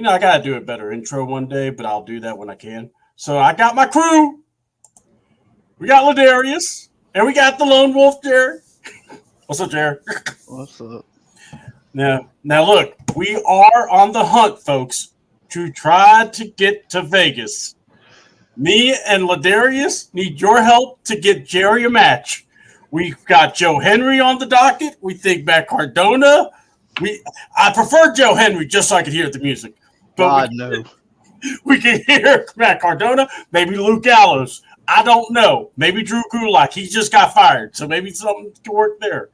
I got to do a better intro one day, but I'll do that when I can. So I got my crew. We got Ladarius, and we got the Lone Wolf, Jared. What's up, Jared? What's up? Now, look, we are on the hunt, folks, to try to get to Vegas. Me and Ladarius need your help to get Jerry a match. We've got Joe Henry on the docket. We think Matt Cardona. I prefer Joe Henry just so I could hear the music. But no. We can hear Matt Cardona, maybe Luke Gallows. I don't know. Maybe Drew Gulak. He just got fired, so maybe something can work there.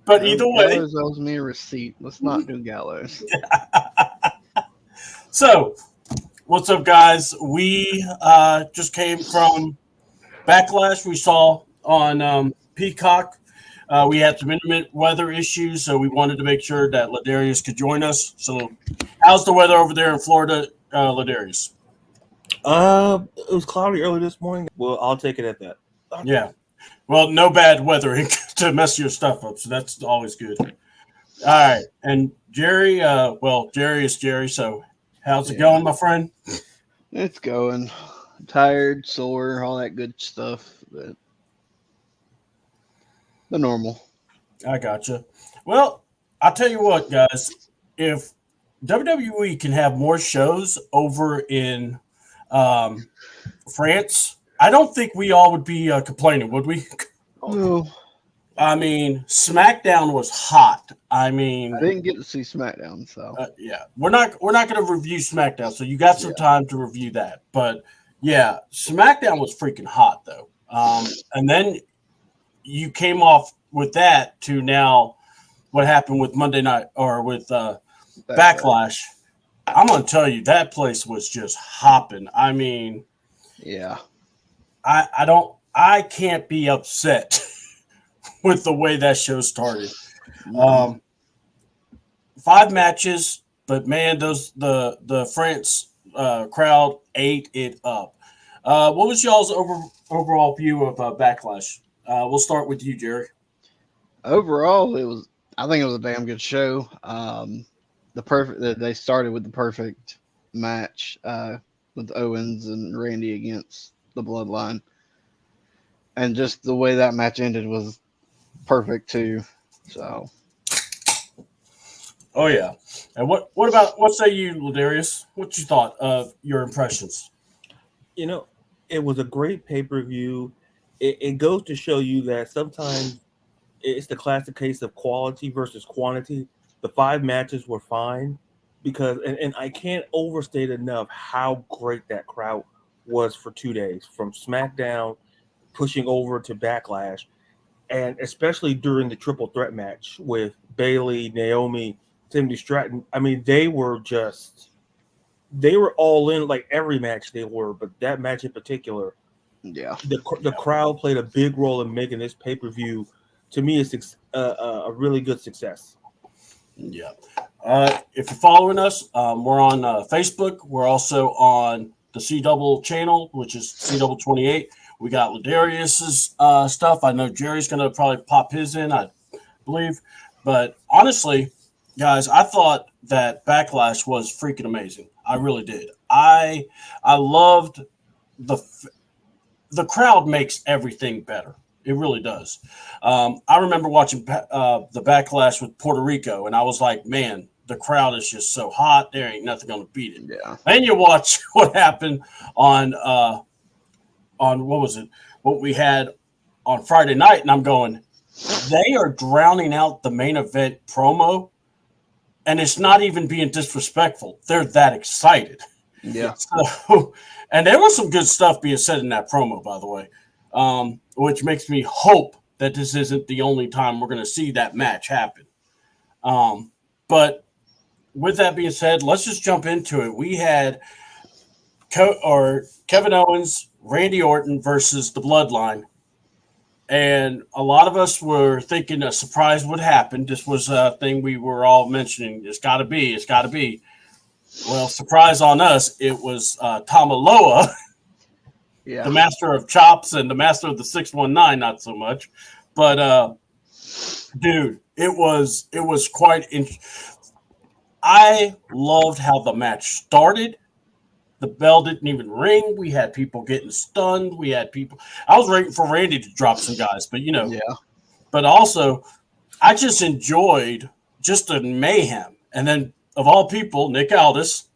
But either way. Gallows owes me a receipt. Let's not do Gallows. So, what's up, guys? We just came from Backlash. We saw on Peacock. We had some intermittent weather issues, so we wanted to make sure that Ladarius could join us. So, how's the weather over there in Florida, Ladarius? It was cloudy early this morning. Well, I'll take it at that. Yeah. Well, no bad weather to mess your stuff up, so that's always good. All right. And Jerry, Jerry is Jerry, so how's it going, my friend? It's going. Tired, sore, all that good stuff, but the normal. I gotcha. Well, I'll tell you what, guys. If WWE can have more shows over in France, I don't think we all would be complaining, would we? No. I mean, SmackDown was hot. I didn't get to see SmackDown, so yeah, we're not going to review SmackDown, so you got some time to review that. But yeah, SmackDown was freaking hot though, and then you came off with that to now what happened with Monday night or with Backlash. I'm going to tell you that place was just hopping. I mean, yeah, I can't be upset with the way that show started. 5 matches, but man, the France crowd ate it up. What was y'all's overall view of Backlash? We'll start with you, Jerry. Overall, I think it was a damn good show. They started with the perfect match with Owens and Randy against the Bloodline, and just the way that match ended was perfect too. So, oh yeah. And what say you, Ladarius? What you thought of your impressions? It was a great pay-per-view. It goes to show you that sometimes it's the classic case of quality versus quantity. The 5 matches were fine because, and I can't overstate enough how great that crowd was for 2 days, from SmackDown pushing over to Backlash, and especially during the triple threat match with Bayley, Naomi, Timothy Stratton. I mean, they were all in, like every match they were, but that match in particular, yeah, the crowd played a big role in making this pay-per-view, to me, it's a really good success. Yeah. If you're following us, we're on Facebook. We're also on the CDouble channel, which is CDouble 28. We got Ladarius's stuff. I know Jerry's going to probably pop his in, I believe. But honestly, guys, I thought that Backlash was freaking amazing. I really did. I loved the crowd makes everything better. It really does. I remember watching the Backlash with Puerto Rico, and I was like, man, the crowd is just so hot. There ain't nothing going to beat it. Yeah. And you watch what happened on what was it? What we had on Friday night, and I'm going, they are drowning out the main event promo, and it's not even being disrespectful. They're that excited. Yeah. So, and there was some good stuff being said in that promo, by the way. Which makes me hope that this isn't the only time we're going to see that match happen. But with that being said, let's just jump into it. We had Kevin Owens, Randy Orton versus the Bloodline. And a lot of us were thinking a surprise would happen. This was a thing we were all mentioning. It's got to be. It's got to be. Well, surprise on us. It was Tamaloa. Yeah. The master of chops and the master of the 619, not so much. But, dude, it was quite I loved how the match started. The bell didn't even ring. We had people getting stunned. We had people. I was waiting for Randy to drop some guys, but Yeah. But also, I just enjoyed just the mayhem. And then, of all people, Nick Aldis,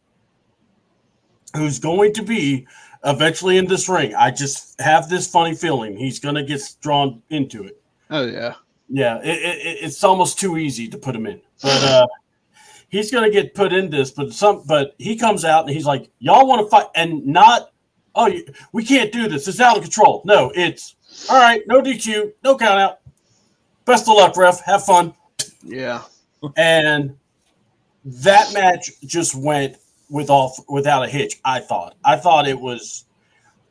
who's going to be eventually in this ring. I just have this funny feeling he's going to get drawn into it. Oh yeah. Yeah, it's almost too easy to put him in, but he's going to get put in this. But he comes out and he's like, "Y'all want to fight?" And not, "Oh, we can't do this. It's out of control." No, it's all right. No DQ, no count out. Best of luck, ref. Have fun. Yeah. And that match just went without a hitch. I thought it was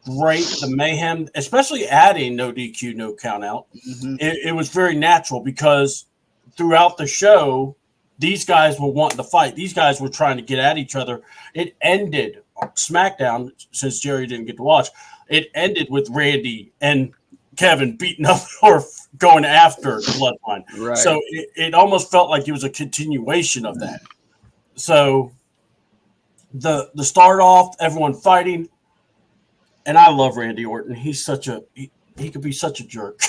great. The mayhem, especially adding no DQ, no count out. Mm-hmm. It was very natural because throughout the show, these guys were wanting to fight. These guys were trying to get at each other. It ended SmackDown, since Jerry didn't get to watch. It ended with Randy and Kevin beating up or going after the Bloodline. Right. So it almost felt like it was a continuation of that. So the start off, everyone fighting, and I love Randy Orton. He's he could be such a jerk.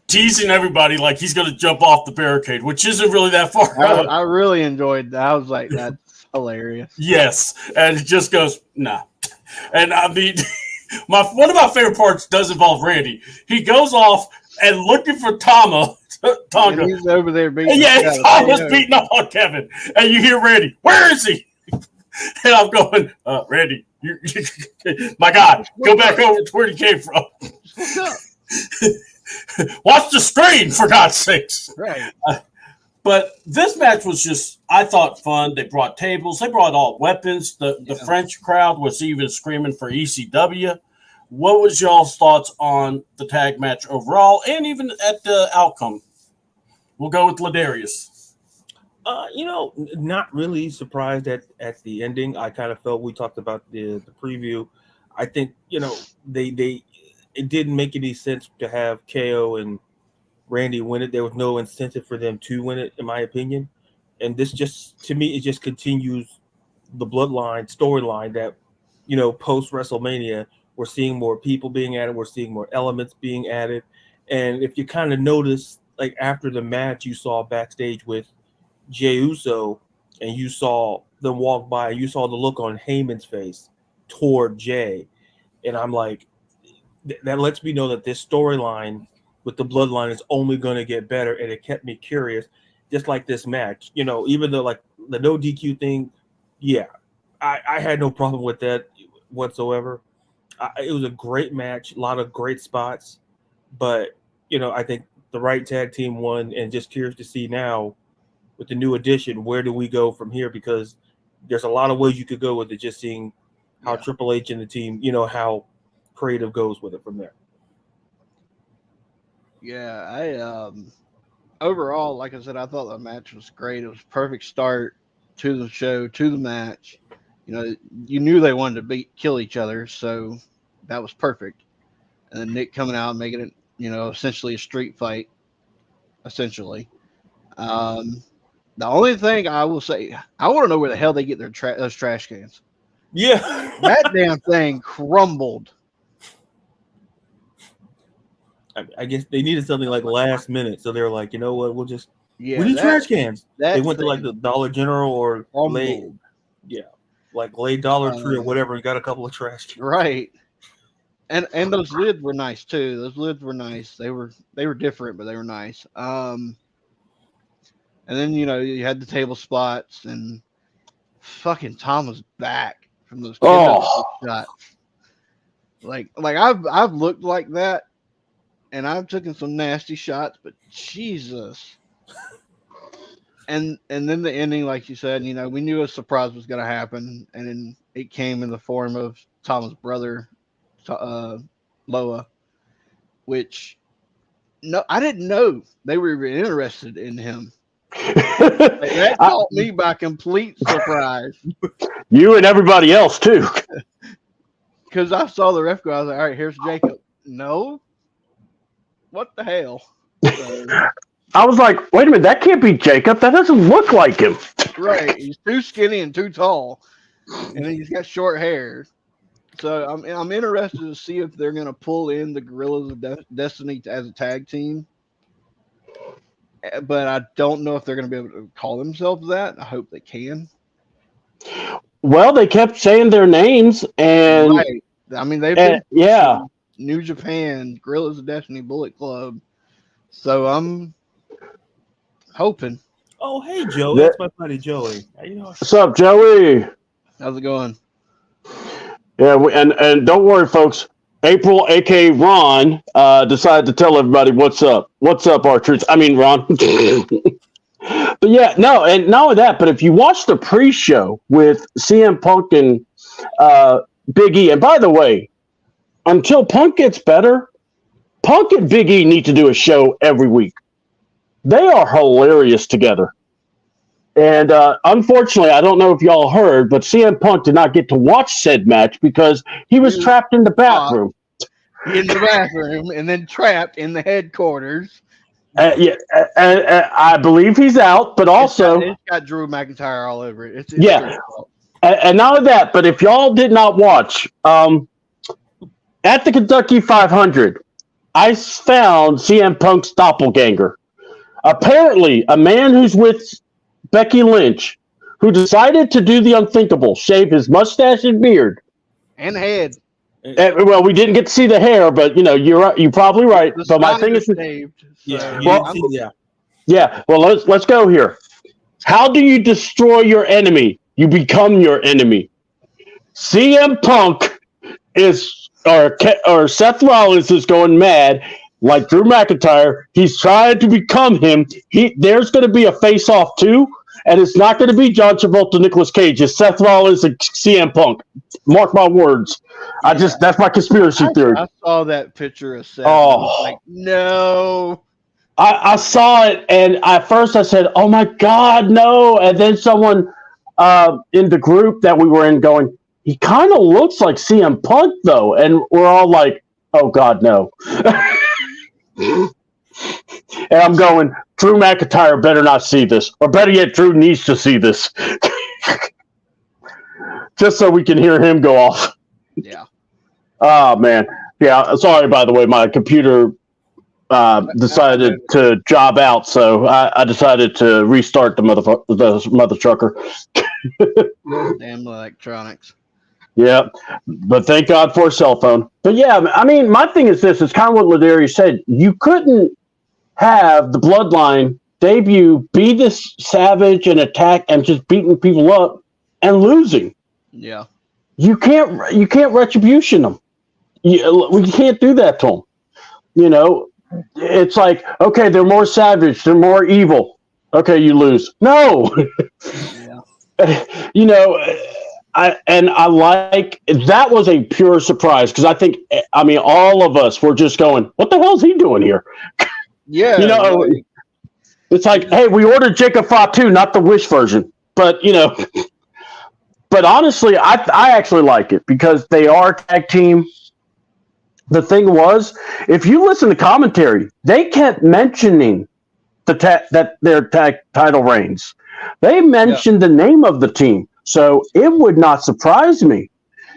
Teasing everybody like he's going to jump off the barricade, which isn't really that far. I really enjoyed that. I was like, that's hilarious. Yes, and it just goes, nah. And I mean, one of my favorite parts does involve Randy. He goes off and looking for Tonga. And he's over there beating. Yeah, Tonga's beating up on Kevin, and you hear Randy, "Where is he?" And I'm going, Randy, my God, go back over to where he came from. What's up? Watch the screen, for God's sakes. Right. But this match was just, I thought, fun. They brought tables. They brought all weapons. The French crowd was even screaming for ECW. What was y'all's thoughts on the tag match overall and even at the outcome? We'll go with Ladarius. Not really surprised at the ending. I kind of felt, we talked about the preview. I think, it didn't make any sense to have KO and Randy win it. There was no incentive for them to win it, in my opinion. And this just, to me, it just continues the Bloodline storyline that, post WrestleMania, we're seeing more people being added. We're seeing more elements being added. And if you kind of notice, like after the match, you saw backstage with Jey Uso, and you saw them walk by, and you saw the look on Heyman's face toward Jey. And I'm like, that lets me know that this storyline with the Bloodline is only going to get better, and it kept me curious, just like this match. Even though like the no DQ thing, yeah, I had no problem with that whatsoever. It was a great match, a lot of great spots, but I think the right tag team won, and just curious to see now with the new addition, where do we go from here? Because there's a lot of ways you could go with it, just seeing how Triple H and the team, how creative goes with it from there. Yeah, I overall, like I said, I thought the match was great. It was a perfect start to the show, to the match. You knew they wanted to kill each other, so that was perfect. And then Nick coming out and making it, essentially a street fight. Essentially, the only thing I will say, I want to know where the hell they get those trash cans. Yeah, that damn thing crumbled. I guess they needed something like last minute, so they were like, you know what, we need trash cans. They went to like the Dollar General or Lay Dollar Tree or whatever, and got a couple of trash cans. Right. And those lids were nice too. Those lids were nice. They were different, but they were nice. And then you had the table spots, and fucking Tom was back from those shots. Like I've looked like that, and I've taken some nasty shots, but Jesus. And then the ending, like you said, we knew a surprise was going to happen, and then it came in the form of Tom's brother, Loa, which I didn't know they were even interested in him. That caught me by complete surprise. You and everybody else too. Because I saw the ref go, I was like, all right, here's Jacob. No. What the hell? So, I was like, wait a minute, that can't be Jacob. That doesn't look like him. Right. He's too skinny and too tall, and then he's got short hair. So I'm interested to see if they're going to pull in the Gorillas of Destiny as a tag team. But I don't know if they're going to be able to call themselves that. I hope they can. Well, they kept saying their names, and Right. I mean, they've been yeah. New Japan, Gorillas of Destiny, Bullet Club. So I'm hoping. Oh, hey, Joe. That's my buddy Joey. How you doing? What's up, Joey? How's it going? Yeah, and don't worry, folks. April, aka Ron, decided to tell everybody what's up. What's up, R-Truth? I mean, Ron. But yeah, no, and not only that, but if you watch the pre-show with CM Punk and Big E, and by the way, until Punk gets better, Punk and Big E need to do a show every week. They are hilarious together. And unfortunately, I don't know if y'all heard, but CM Punk did not get to watch said match because he was trapped in the bathroom. In the bathroom and then trapped in the headquarters. I believe he's out, but also it's got Drew McIntyre all over it. It's yeah, and not only that, but if y'all did not watch, at the Kentucky 500, I found CM Punk's doppelganger. Apparently, a man who's with Becky Lynch, who decided to do the unthinkable, shave his mustache and beard and head. Well, we didn't get to see the hair, but you know you're probably right. But my thing is, saved, yeah. Well, let's go here. How do you destroy your enemy? You become your enemy. CM Punk or Seth Rollins is going mad. Like Drew McIntyre, he's trying to become him. There's going to be a face-off too, and it's not going to be John Travolta, Nicolas Cage. It's Seth Rollins and CM Punk. Mark my words. Yeah. That's my conspiracy theory. I saw that picture of Seth. Oh, like no. I saw it, and at first I said, "Oh my God, no!" And then someone in the group that we were in going, "He kind of looks like CM Punk, though," and we're all like, "Oh God, no." And I'm going, Drew McIntyre better not see this. Or better yet, Drew needs to see this. Just so we can hear him go off. Yeah. Oh, man. Yeah, sorry, by the way. My computer decided to job out, so I decided to restart the mother trucker. Damn electronics. Yeah, but thank God for a cell phone. But yeah, I mean, my thing is this. It's kind of what Ladarius said. You couldn't have the Bloodline debut, be this savage and attack and just beating people up and losing. Yeah. You can't retribution them. We can't do that to them. You know, it's like, okay, they're more savage. They're more evil. Okay, you lose. No. Yeah. You know, I like that was a pure surprise because I mean all of us were just going, what the hell is he doing here? Yeah, you know, right. It's like, hey, we ordered Jacob Fatu, not the Wish version, but you know, but honestly, I actually like it because they are tag team. The thing was, if you listen to commentary, they kept mentioning that their tag title reigns. They mentioned the name of the team. So it would not surprise me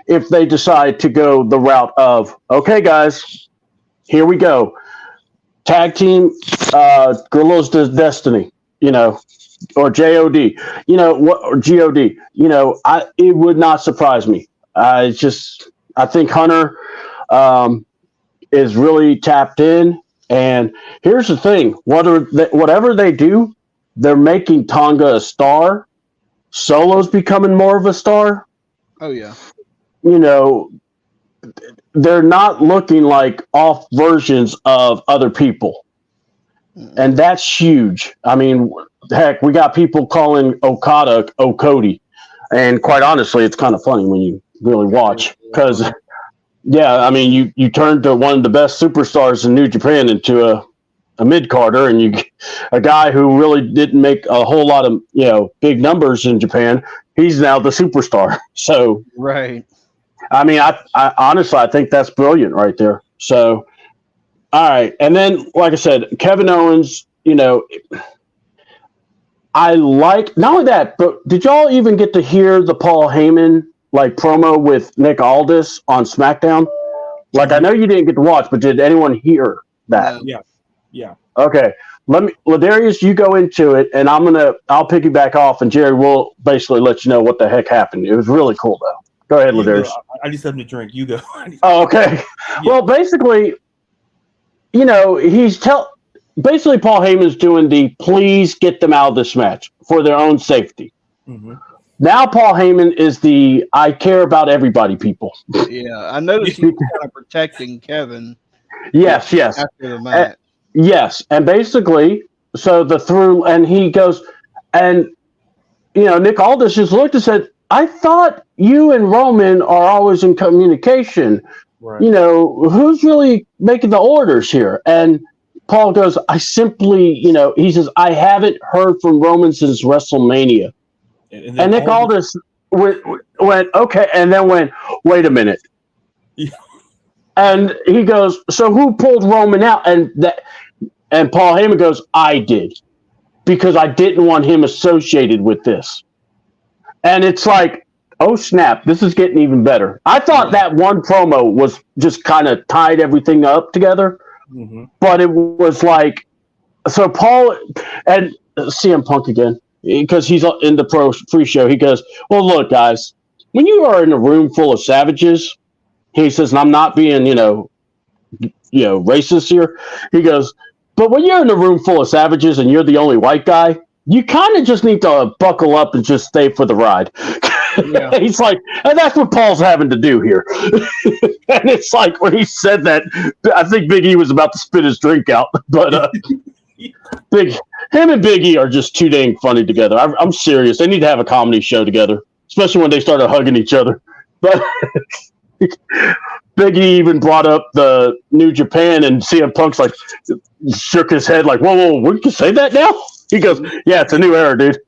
if they decide to go the route of, okay, guys, here we go. Tag team, Gorillas of Destiny, you know, or JOD, you know, or GOD, you know, it would not surprise me. I think Hunter is really tapped in. And here's the thing, whatever they do, they're making Tonga a star. Solo's becoming more of a star. Oh, yeah. You know, they're not looking like off versions of other people. And that's huge. I mean, heck, we got people calling Okada Okody. And quite honestly, it's kind of funny when you really watch. Because, yeah, I mean, you turned to one of the best superstars in New Japan into a mid-carder, and a guy who really didn't make a whole lot of, you know, big numbers in Japan, he's now the superstar. So, right. I mean, I honestly, I think that's brilliant right there. So, all right. And then, like I said, Kevin Owens you know, I like not only that, but did y'all even get to hear the Paul Heyman like promo with Nick Aldis on SmackDown? Like, I know you didn't get to watch, but did anyone hear that? No. Yeah. Okay, Ladarius, you go into it, and I'll piggyback off, and Jerry will basically let you know what the heck happened. It was really cool, though. Go ahead, Ladarius. I need something to drink. You go. Oh, okay. Yeah. Well, basically, you know, basically Paul Heyman's doing the please get them out of this match for their own safety. Mm-hmm. Now Paul Heyman is the I care about everybody people. Yeah, I noticed he was kind of protecting Kevin. Yes. After the match. Yes, and basically, so and he goes, and, you know, Nick Aldis just looked and said, I thought you and Roman are always in communication. Right. You know, who's really making the orders here? And Paul goes, I simply, you know, he says, I haven't heard from Roman since WrestleMania. And Nick Aldis went, okay, and then went, wait a minute. Yeah. And he goes, so who pulled Roman out? And Paul Heyman goes, I did, because I didn't want him associated with this. And it's like, oh, snap, this is getting even better. I thought that one promo was just kind of tied everything up together. Mm-hmm. But it was like, so Paul and CM Punk again, because he's in the pre-show, he goes, well, look, guys, when you are in a room full of savages, he says, and I'm not being, you know, racist here. He goes, but when you're in a room full of savages and you're the only white guy, you kind of just need to buckle up and just stay for the ride. Yeah. He's like, and that's what Paul's having to do here. And it's like when he said that, I think Big E was about to spit his drink out. But him and Big E are just too dang funny together. I'm serious. They need to have a comedy show together, especially when they started hugging each other. But Big E even brought up the New Japan, and CM Punk's like shook his head like, whoa, we can say that now? He goes, yeah, it's a new era, dude.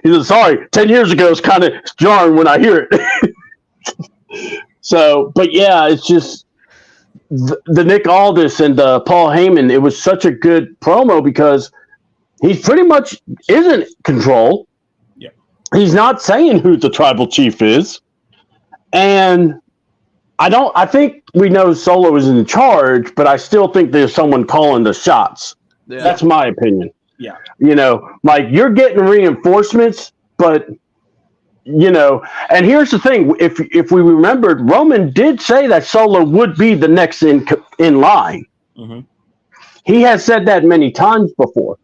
He says, sorry, 10 years ago it's kind of jarring when I hear it. So, but yeah, it's just the Nick Aldis and Paul Heyman, it was such a good promo because he pretty much isn't control. Yeah. He's not saying who the tribal chief is. And I think we know Solo is in charge, but I still think there's someone calling the shots. Yeah. That's my opinion. Yeah. You know, like you're getting reinforcements, but you know, and here's the thing, if we remembered, Roman did say that Solo would be the next in line. Mm-hmm. He has said that many times before.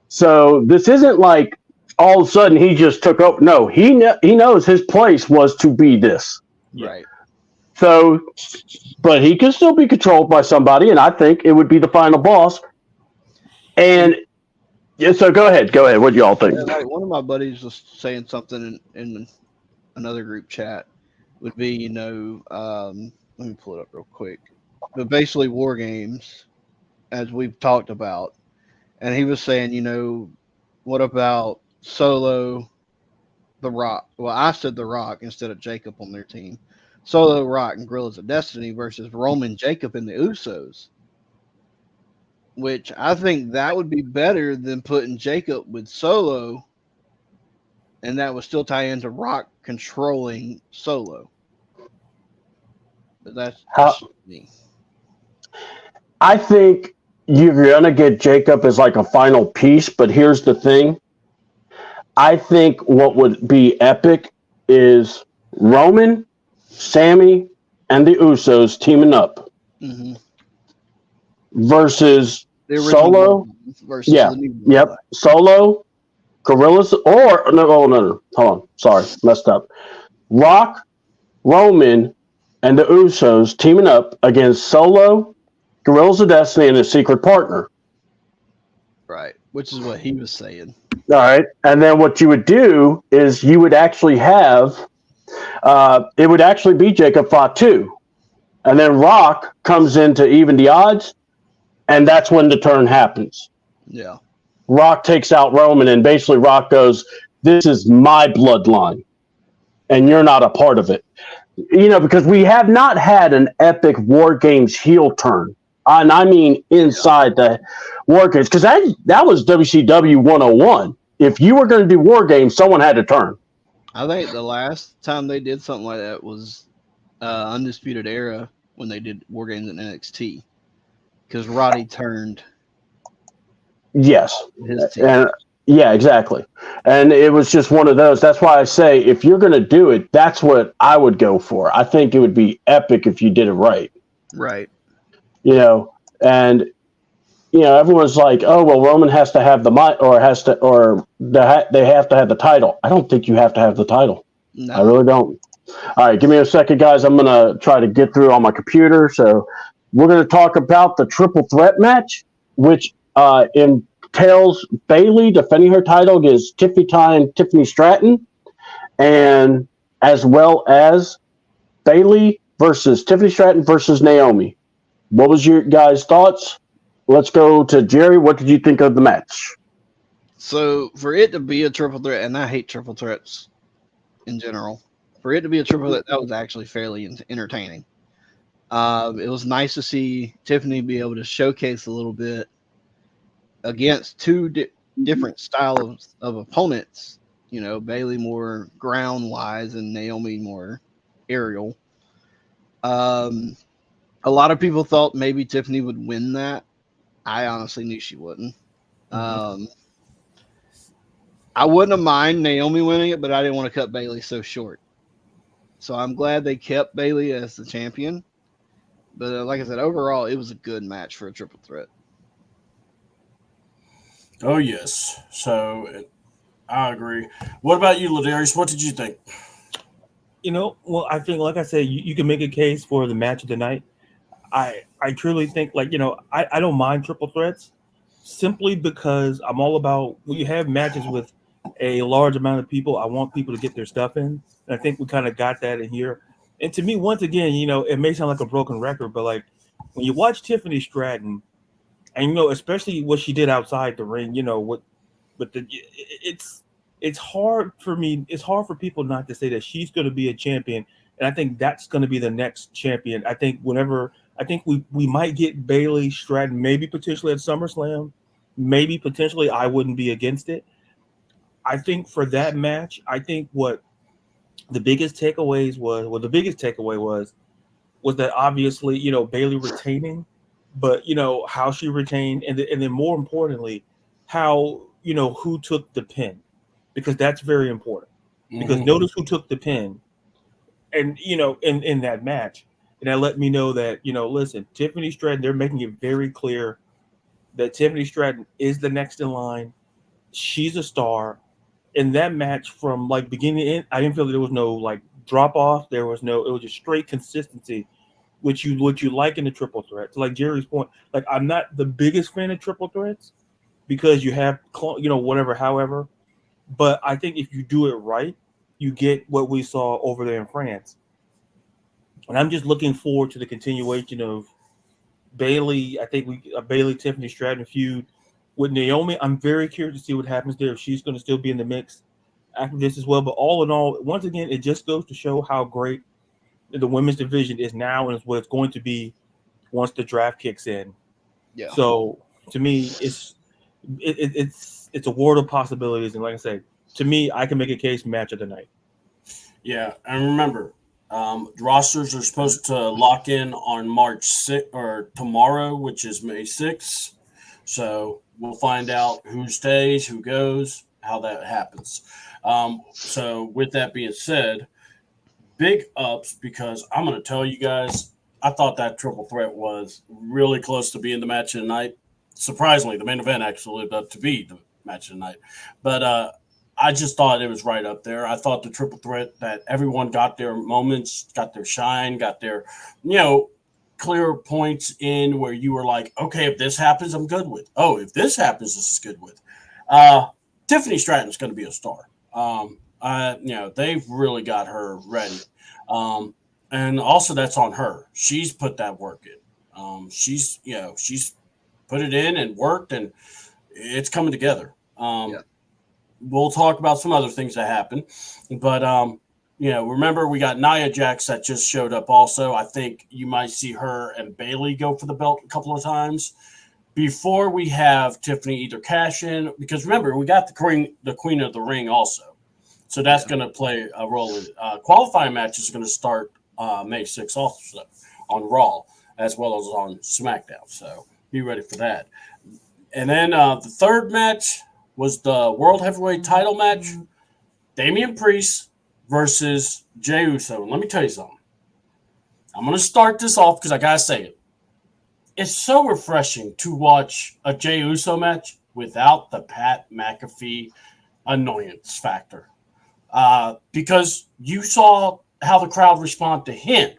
So this isn't like all of a sudden he just took over. No, he knows his place was to be this. Right. So, but he can still be controlled by somebody, and I think it would be the final boss. And yeah, so go ahead. What do y'all think? Yeah, like one of my buddies was saying something in another group chat would be, you know, let me pull it up real quick. But basically, War Games, as we've talked about, and he was saying, you know, what about Solo, The Rock? Well, I said The Rock instead of Jacob on their team. Solo, Rock, and Gorillas of Destiny versus Roman, Jacob, and the Usos. Which I think that would be better than putting Jacob with Solo, and that would still tie into Rock controlling Solo. But that's me. I think you're gonna get Jacob as like a final piece, but here's the thing. I think what would be epic is Roman, Sammy, and the Usos teaming up. Mm-hmm. Versus Solo, versus Solo, Gorillas, or no, hold on, sorry, messed up. Rock, Roman, and the Usos teaming up against Solo, Gorillas of Destiny, and a secret partner. Right, which is what he was saying. All right, and then what you would do is you would actually have, it would actually be Jacob Fatu, and then Rock comes in to even the odds. And that's when the turn happens. Yeah. Rock takes out Roman, and basically Rock goes, this is my bloodline, and you're not a part of it. You know, because we have not had an epic War Games heel turn And I mean inside the War Games, because that was WCW 101. If you were going to do War Games, someone had to turn. I think the last time they did something like that was Undisputed Era when they did War Games in NXT, because Roddy turned Yes. his team. And yeah, exactly. And it was just one of those. That's why I say if you're going to do it, that's what I would go for. I think it would be epic if you did it right. Right. And everyone's like, oh, well, Roman has to have the mic they have to have the title. I don't think you have to have the title. No. I really don't. All right, give me a second, guys. I'm going to try to get through on my computer. So we're going to talk about the triple threat match, which entails Bayley defending her title against Tiffany Stratton, and as well as Bayley versus Tiffany Stratton versus Naomi. What was your guys' thoughts? Let's go to Jerry. What did you think of the match? So for it to be a triple threat, and I hate triple threats in general, for it to be a triple threat, that was actually fairly entertaining. It was nice to see Tiffany be able to showcase a little bit against two different styles of opponents. Bayley more ground wise and Naomi more aerial. A lot of people thought maybe Tiffany would win that. I honestly knew she wouldn't. I wouldn't have mind Naomi winning it, but I didn't want to cut Bayley so short. So I'm glad they kept Bayley as the champion. But like I said, overall, it was a good match for a triple threat. Oh, yes. So I agree. What about you, Ladarius? What did you think? Well, I think, like I said, you can make a case for the match of the night. I truly think, I don't mind triple threats simply because I'm all about when you have matches with a large amount of people, I want people to get their stuff in. And I think we kind of got that in here. And to me, once again, it may sound like a broken record, but when you watch Tiffany Stratton, and especially what she did outside the ring, it's hard for me. It's hard for people not to say that she's going to be a champion, and I think that's going to be the next champion. I think we might get Bayley Stratton, maybe potentially at SummerSlam, maybe potentially. I wouldn't be against it. I think for that match, I think what the biggest takeaway was that obviously Bayley retaining, but how she retained, and then more importantly, how who took the pin, because that's very important. Because notice who took the pin, and in that match, and that let me know that listen, Tiffany Stratton, they're making it very clear that Tiffany Stratton is the next in line. She's a star. In that match, from beginning to end, I didn't feel that there was no drop off. It was just straight consistency, which you like in the triple threats. Like Jerry's point, I'm not the biggest fan of triple threats because you have whatever, however, but I think if you do it right, you get what we saw over there in France. And I'm just looking forward to the continuation of Bayley. I think Bayley Tiffany Stratton feud with Naomi. I'm very curious to see what happens there, if she's going to still be in the mix after this as well. But all in all, once again, it just goes to show how great the women's division is now, and is what it's going to be once the draft kicks in. Yeah. So to me, it's a world of possibilities, and like I said, to me, I can make a case match of the night. Yeah, and remember, rosters are supposed to lock in on March 6th or tomorrow, which is May 6th. So we'll find out who stays, who goes, how that happens. So with that being said, big ups, because I'm going to tell you guys, I thought that triple threat was really close to being the match of the night. Surprisingly, the main event actually lived up to be the match of the night. But I just thought it was right up there. I thought the triple threat, that everyone got their moments, got their shine, got their, clear points in where you were like, okay, if this happens, I'm good with. Oh, if this happens, this is good with. Tiffany Stratton's going to be a star. They've really got her ready. And also that's on her. She's put that work in. She's put it in and worked, and it's coming together. We'll talk about some other things that happen, but remember we got Nia Jax that just showed up also. I think you might see her and Bayley go for the belt a couple of times before we have Tiffany either cash in, because remember, we got the Queen of the Ring also. So that's going to play a role. Qualifying matches are going to start May 6th also on Raw as well as on SmackDown. So be ready for that. And then the third match was the World Heavyweight title match. Damian Priest versus Jey Uso. And let me tell you something. I'm going to start this off because I got to say it. It's so refreshing to watch a Jey Uso match without the Pat McAfee annoyance factor. Because you saw how the crowd responded to him,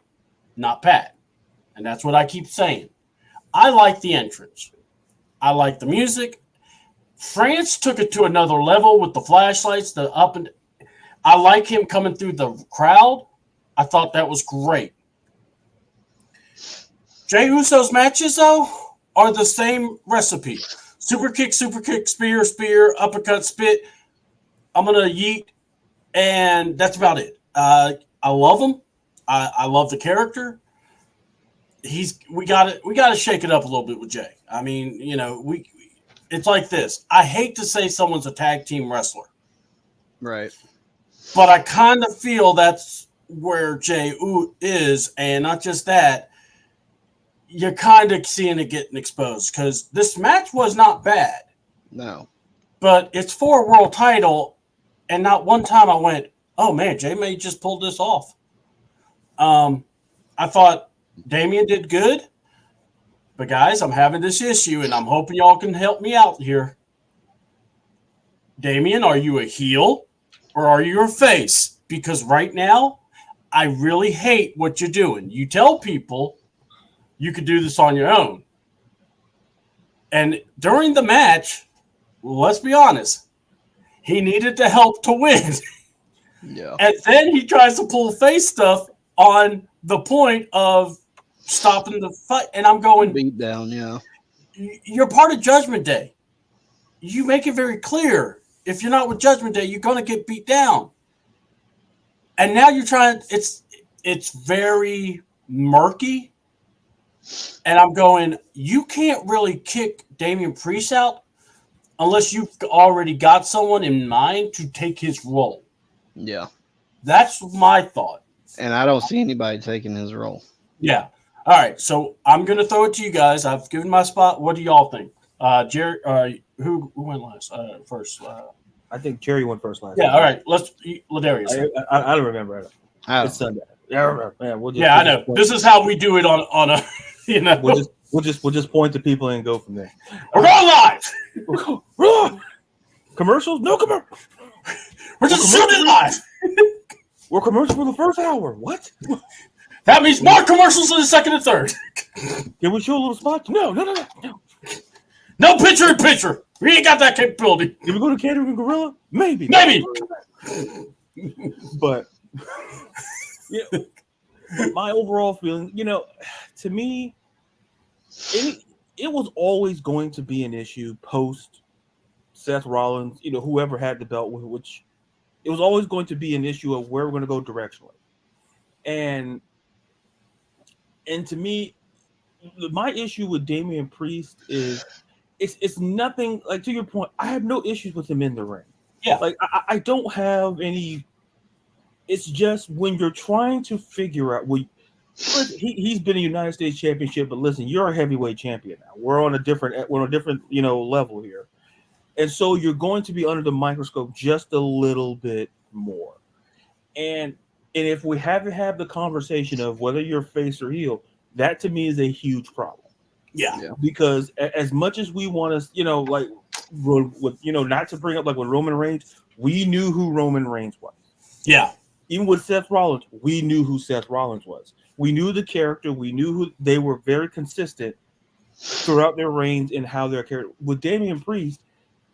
not Pat. And that's what I keep saying. I like the entrance. I like the music. France took it to another level with the flashlights, the up and I like him coming through the crowd. I thought that was great. Jey Uso's matches, though, are the same recipe. Super kick, spear, uppercut, spit. I'm going to yeet, and that's about it. I love him. I love the character. We got to shake it up a little bit with Jey. I mean, it's like this. I hate to say someone's a tag team wrestler. Right. But I kind of feel that's where Jey is, and not just that. You're kind of seeing it getting exposed because this match was not bad. No. But it's for a world title, and not one time I went, oh, man, Jey may just pulled this off. I thought Damian did good. But, guys, I'm having this issue, and I'm hoping y'all can help me out here. Damian, are you a heel or are you a face? Because right now, I really hate what you're doing. You tell people you could do this on your own. And during the match, let's be honest, he needed the help to win. Yeah. And then he tries to pull face stuff on the point of stopping the fight. And I'm going, beat down, yeah. You're part of Judgment Day. You make it very clear. If you're not with Judgment Day, you're going to get beat down. And now you're trying, it's very murky. And I'm going, you can't really kick Damian Priest out unless you've already got someone in mind to take his role. Yeah. That's my thought. And I don't see anybody taking his role. Yeah. All right. So I'm going to throw it to you guys. I've given my spot. What do y'all think? Jerry, who went last? First? I think Jerry went first last. Yeah. All right. Let's Ladarius. I don't remember. It's Sunday. Yeah, I know. This is how we do it on a. We'll just point to people and go from there. We're going live. Commercials? No commercials. We're just shooting live. We're commercial for the first hour. What? That means more commercials in the second and third. Can we show a little spot? No. No picture in picture. We ain't got that capability. Did we go to Catering Gorilla? Maybe. But my overall feeling, to me, it was always going to be an issue post Seth Rollins, whoever had the belt, which it was always going to be an issue of where we're going to go directionally. And to me, my issue with Damian Priest is it's nothing, like, to your point, I have no issues with him in the ring. Yeah. Like, I don't have any. It's just when you're trying to figure out, he's been a United States Championship, but listen, you're a heavyweight champion now. We're on a different level here, and so you're going to be under the microscope just a little bit more. And if we haven't had the conversation of whether you're face or heel, that to me is a huge problem. Yeah. Because as much as we want to, not to bring up like with Roman Reigns, we knew who Roman Reigns was. Yeah. Even with Seth Rollins, we knew who Seth Rollins was. We knew the character. We knew who they were. Very consistent throughout their reigns and how their character. With Damian Priest,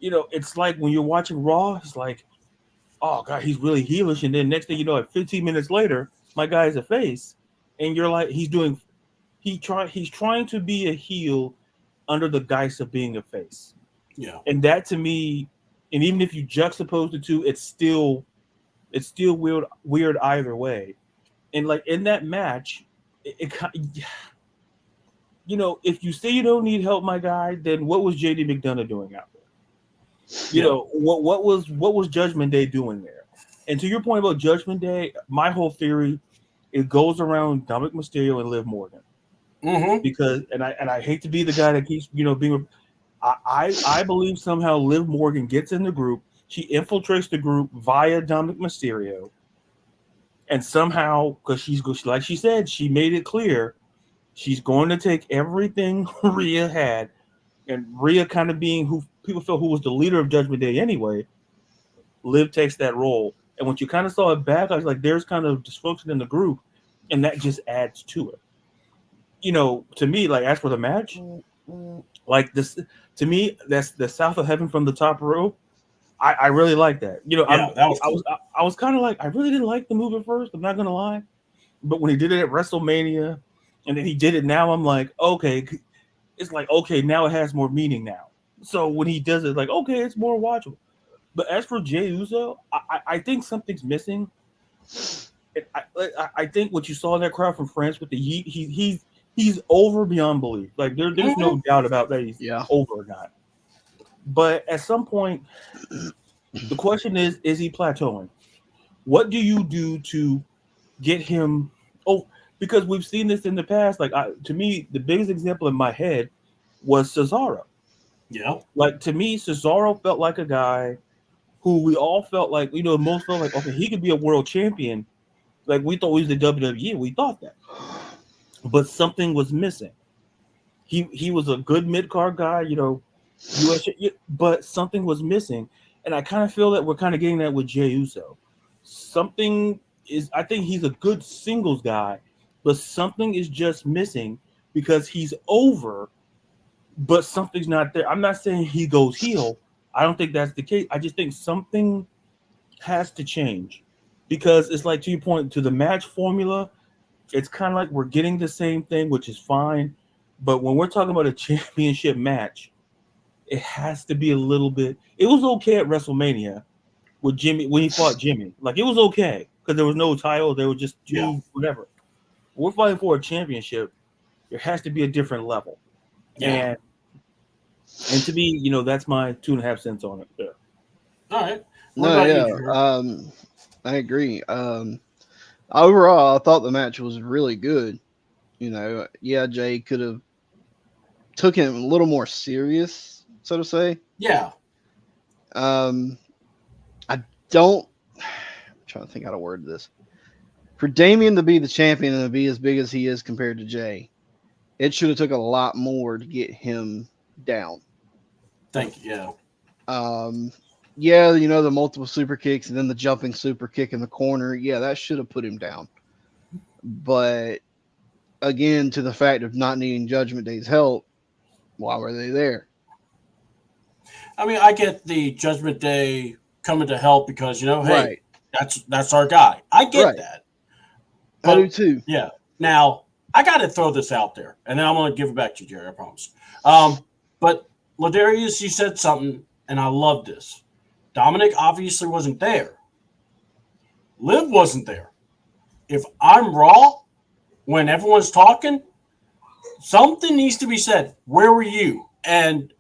it's like when you're watching Raw, it's like, oh God, he's really heelish, and then next thing you know, 15 minutes later, my guy is a face, and you're like, he's trying to be a heel under the guise of being a face. Yeah. And that to me, and even if you juxtapose the two, it's still It's still weird either way. And like in that match, if you say you don't need help, my guy, then what was JD McDonough doing out there? What was Judgment Day doing there? And to your point about Judgment Day, my whole theory, it goes around Dominic Mysterio and Liv Morgan. Mm-hmm. Because I hate to be the guy that keeps being. I believe somehow Liv Morgan gets in the group. She infiltrates the group via Dominic Mysterio, and somehow, because she's like she said, she made it clear she's going to take everything Rhea had, and Rhea kind of being who people felt who was the leader of Judgment Day anyway. Liv takes that role, and when you kind of saw it back, I was like, there's kind of dysfunction in the group, and that just adds to it. To me, like as for the match, like this, to me, that's the South of Heaven from the top rope. I really like that. I was kind of like, I really didn't like the move at first. I'm not gonna lie, but when he did it at WrestleMania, and then he did it now, I'm like, okay, it's like okay, now it has more meaning now. So when he does it, like okay, it's more watchable. But as for Jey Uso, I think something's missing. I think what you saw in that crowd from France with the he's over beyond belief. Like there's no doubt about that. He's over or not. But at some point, the question is he plateauing? What do you do to get him? Oh, because we've seen this in the past. Like to me, the biggest example in my head was Cesaro. Yeah. Like to me, Cesaro felt like a guy who we all felt like, most felt like, okay, he could be a world champion. Like we thought he was the WWE. We thought that. But something was missing. He was a good mid-card guy, US, but something was missing. And I kind of feel that we're kind of getting that with Jey Uso. I think he's a good singles guy, but something is just missing because he's over, but something's not there. I'm not saying he goes heel. I don't think that's the case. I just think something has to change because it's like, to your point, to the match formula, it's kind of like we're getting the same thing, which is fine. But when we're talking about a championship match, it has to be a little bit. It was okay at WrestleMania with Jimmy when he fought Jimmy. Like it was okay because there was no title. There was just whatever. We're fighting for a championship. There has to be a different level. Yeah. And to me, that's my 2.5 cents on it. Yeah. All right. I agree. Overall, I thought the match was really good. Jay could have took him a little more serious, so to say. Yeah. I'm trying to think how to word this. For Damian to be the champion and to be as big as he is compared to Jay, it should have took a lot more to get him down. Thank you. Yeah. The multiple super kicks and then the jumping super kick in the corner. Yeah, that should have put him down. But again, to the fact of not needing Judgment Day's help, why were they there? I mean, I get the Judgment Day coming to help because, hey, right. that's our guy. I get that. But, I do too. Yeah. Now, I got to throw this out there, and then I'm going to give it back to you, Jerry, I promise. But Ladarius, you said something, and I love this. Dominic obviously wasn't there. Liv wasn't there. If I'm Raw, when everyone's talking, something needs to be said. Where were you? And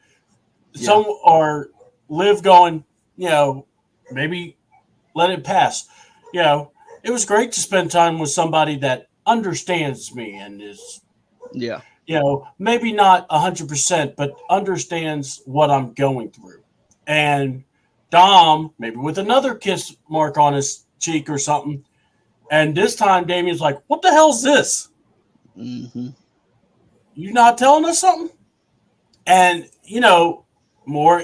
some are Liv going, maybe let it pass. It was great to spend time with somebody that understands me and is, maybe not 100%, but understands what I'm going through. And Dom, maybe with another kiss mark on his cheek or something. And this time, Damien's like, what the hell's this? Mm-hmm. You not telling us something? And, more,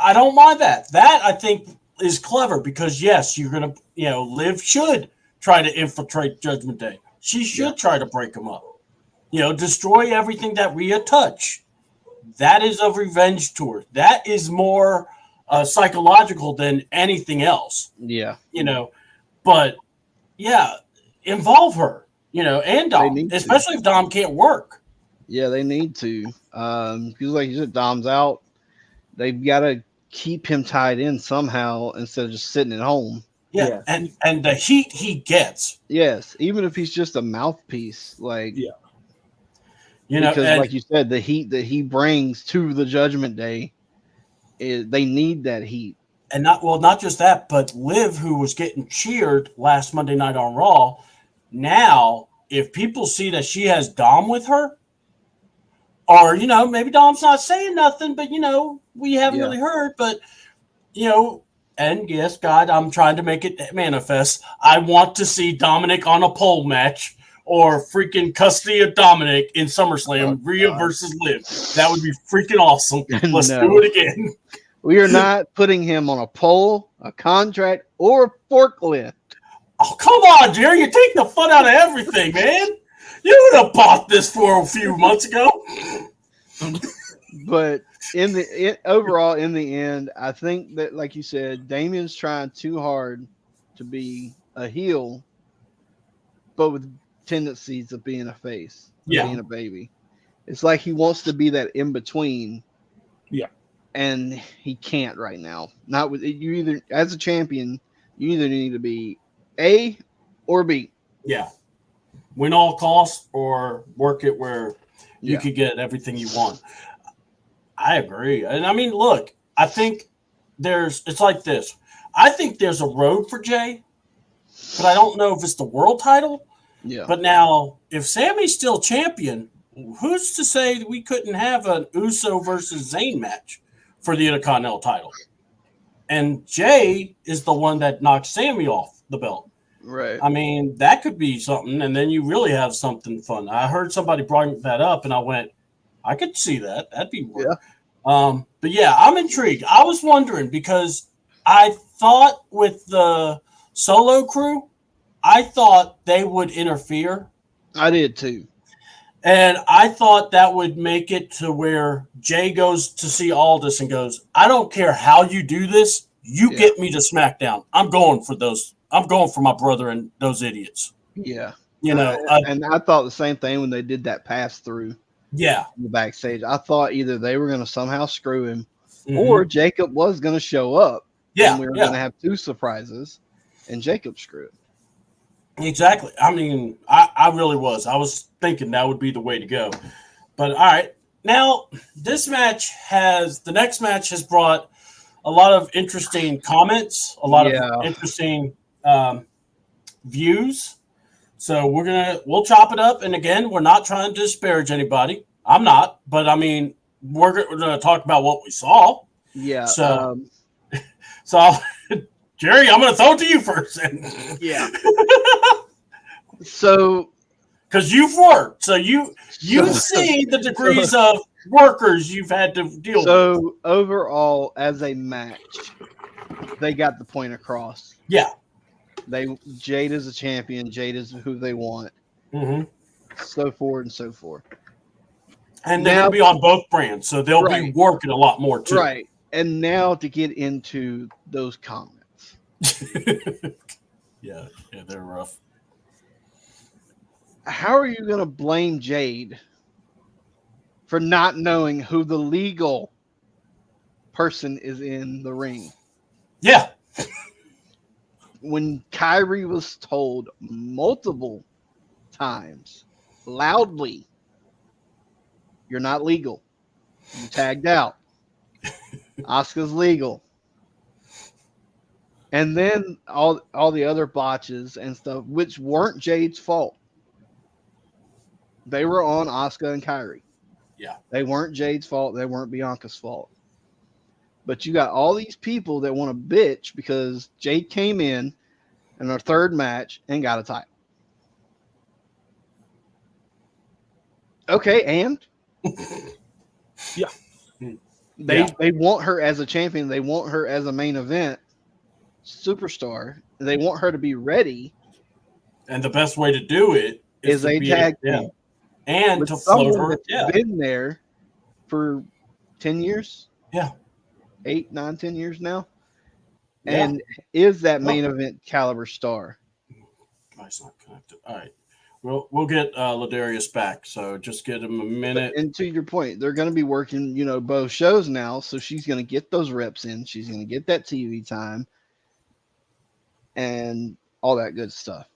I don't mind that. That, I think, is clever because, yes, you're going to, Liv should try to infiltrate Judgment Day. She should try to break them up. Destroy everything that Rhea touch. That is a revenge tour. That is more psychological than anything else. Yeah. But, involve her, and Dom, especially if Dom can't work. Yeah, they need to. Because like you said, Dom's out. They've got to keep him tied in somehow instead of just sitting at home. Yeah, and the heat he gets. Yes, even if he's just a mouthpiece, like Yeah. because and, like you said, the heat that he brings to the Judgment Day, they need that heat. and not just that, but Liv, who was getting cheered last Monday night on Raw, now if people see that she has Dom with her, or maybe Dom's not saying nothing, but we haven't really heard, but and yes, God, I'm trying to make it manifest. I want to see Dominic on a pole match or freaking custody of Dominic in SummerSlam, Rhea versus Liv. That would be freaking awesome. Let's do it again. We are not putting him on a pole, a contract, or a forklift. Oh, come on, Jerry. You're taking the fun out of everything, man. You would have bought this for a few months ago. But overall, in the end, I think that, like you said, Damien's trying too hard to be a heel, but with tendencies of being a face, being a baby. It's like he wants to be that in between. Yeah. And he can't right now. Not with you either. As a champion, you either need to be A or B. Yeah. Win all costs or work it where you could get everything you want. I agree. And I mean, look, I think it's like this. I think there's a road for Jay, but I don't know if it's the world title. Yeah. But now, if Sammy's still champion, who's to say that we couldn't have an Uso versus Zayn match for the Intercontinental title? And Jay is the one that knocked Sammy off the belt. Right. I mean, that could be something, and then you really have something fun. I heard somebody bring that up, and I went, I could see that. That'd be work. Yeah. But yeah, I'm intrigued. I was wondering because I thought with the Solo crew, I thought they would interfere. I did too. And I thought that would make it to where Jay goes to see Aldis and goes, I don't care how you do this. You get me to SmackDown. I'm going for those. I'm going for my brother and those idiots. Yeah. And I thought the same thing when they did that pass through. Yeah. In the backstage. I thought either they were going to somehow screw him or Jacob was going to show up. Yeah. And we were going to have two surprises and Jacob screwed. Exactly. I mean, I really was. I was thinking that would be the way to go. But all right. Now, the next match has brought a lot of interesting comments, a lot of interesting views. So we'll chop it up. And again, we're not trying to disparage anybody. I'm not, but I mean, we're going to talk about what we saw. Yeah. So, Jerry, I'm going to throw it to you first. Yeah. So, because you've worked, so you've seen the degrees of workers you've had to deal with. So overall, as a match, they got the point across. Yeah. Jade is a champion. Jade is who they want. So forward and so forth. And they'll be on both brands, so they'll be working a lot more too. Right. And now to get into those comments. Yeah, they're rough. How are you going to blame Jade for not knowing who the legal person is in the ring? Yeah. When Kyrie was told multiple times, loudly, you're not legal. You tagged out. Asuka's legal. And then all the other botches and stuff, which weren't Jade's fault. They were on Asuka and Kyrie. Yeah. They weren't Jade's fault. They weren't Bianca's fault. But you got all these people that want to bitch because Jade came in her third match and got a title. Okay, and? Yeah. They want her as a champion. They want her as a main event superstar. They want her to be ready. And the best way to do it is a tag team. And with to float her. That's been there for 10 years. Yeah. 8, 9, 10 years now. Yeah. And is that main event caliber star. It's not connected. All right. We'll get Ladarius back. So just give him a minute. And to your point, they're going to be working, both shows now. So she's going to get those reps in. She's going to get that TV time. and all that good stuff.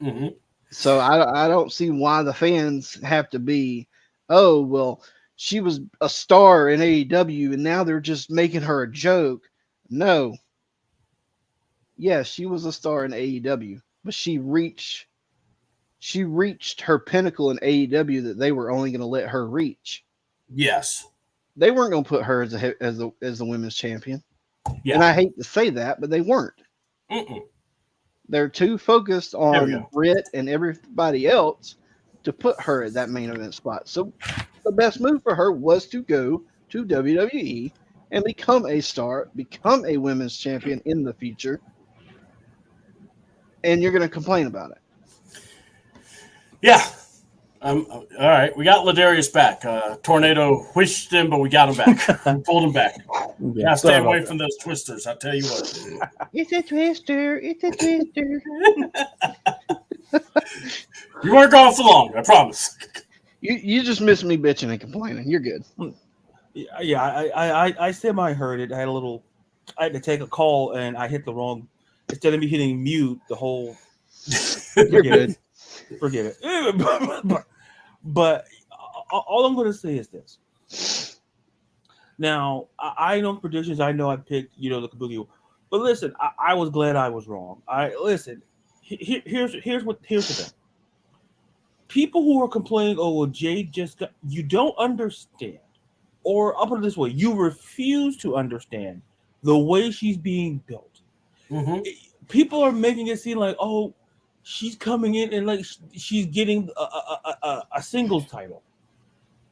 Mm-hmm. So I don't see why the fans have to be, oh, well, she was a star in AEW and now they're just making her a joke. No. Yes, she was a star in AEW, but she reached her pinnacle in AEW that they were only going to let her reach. Yes. They weren't going to put her as the women's champion. Yeah. And I hate to say that, but they weren't. Mm-mm. They're too focused There we on go. Britt and everybody else to put her at that main event spot. So the best move for her was to go to WWE and become a star, become a women's champion in the future. And you're going to complain about it. Yeah. All right. We got Ladarius back. Tornado whished him, but we got him back. We pulled him back. Yeah, Gotta stay sorry away about from those twisters. I tell you what. It's a twister. It's a twister. You weren't gone for long. I promise. You just miss me bitching and complaining. You're good. Yeah, I semi heard it. I had to take a call and I hit the wrong. Instead of me hitting mute, the whole. You're good. Forget it. But all I'm going to say is this. Now, I know predictions. I know I picked, the Kabuki. But listen, I was glad I was wrong. Here's the thing. People who are complaining, oh, well, Jade just got, you don't understand. Or I'll put it this way, you refuse to understand the way she's being built. Mm-hmm. People are making it seem like, oh, she's coming in and like she's getting a singles title.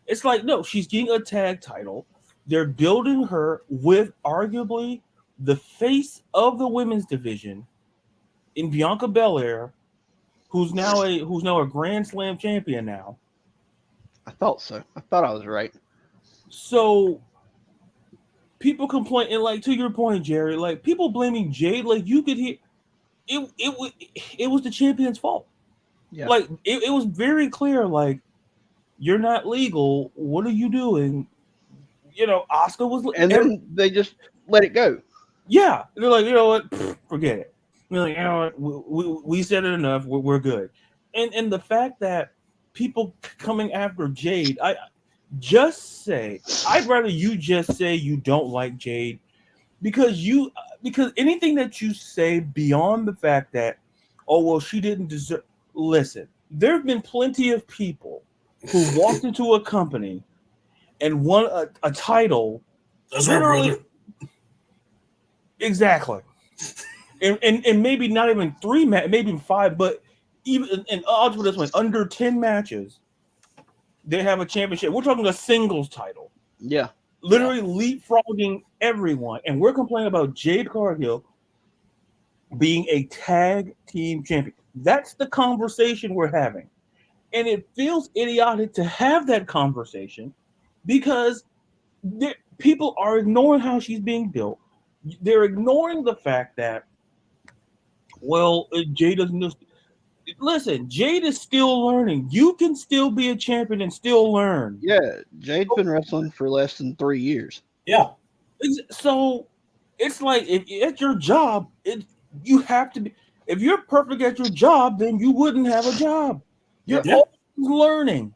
It's like, no, she's getting a tag title. They're building her with arguably the face of the women's division in Bianca Belair, who's now a Grand Slam champion now. I thought so. I thought I was right. So people complain, and like to your point, Jerry, like people blaming Jade, like you could hear it was the champion's fault. Yeah. Like it was very clear, like you're not legal. What are you doing? Asuka was, and then they just let it go. Yeah, they're like, you know what? Forget it. They're like, you know what? We said it enough. We're good. And the fact that people coming after Jade, I'd rather you just say you don't like Jade because anything that you say beyond the fact that, oh well, she didn't deserve. Listen, there have been plenty of people who walked into a company and won a title. That's our brother. Exactly. And maybe not even 3 maybe even 5, but even and I'll put this one, under 10 matches, they have a championship. We're talking a singles title. Yeah. Literally leapfrogging everyone. And we're complaining about Jade Cargill being a tag team champion. That's the conversation we're having. And it feels idiotic to have that conversation because people are ignoring how she's being built. They're ignoring the fact that, well, Jade doesn't. Listen, Jade is still learning. You can still be a champion and still learn. Yeah, Jade's been wrestling for less than 3 years. Yeah. So it's like if at your job, you have to be. If you're perfect at your job, then you wouldn't have a job. You're always learning.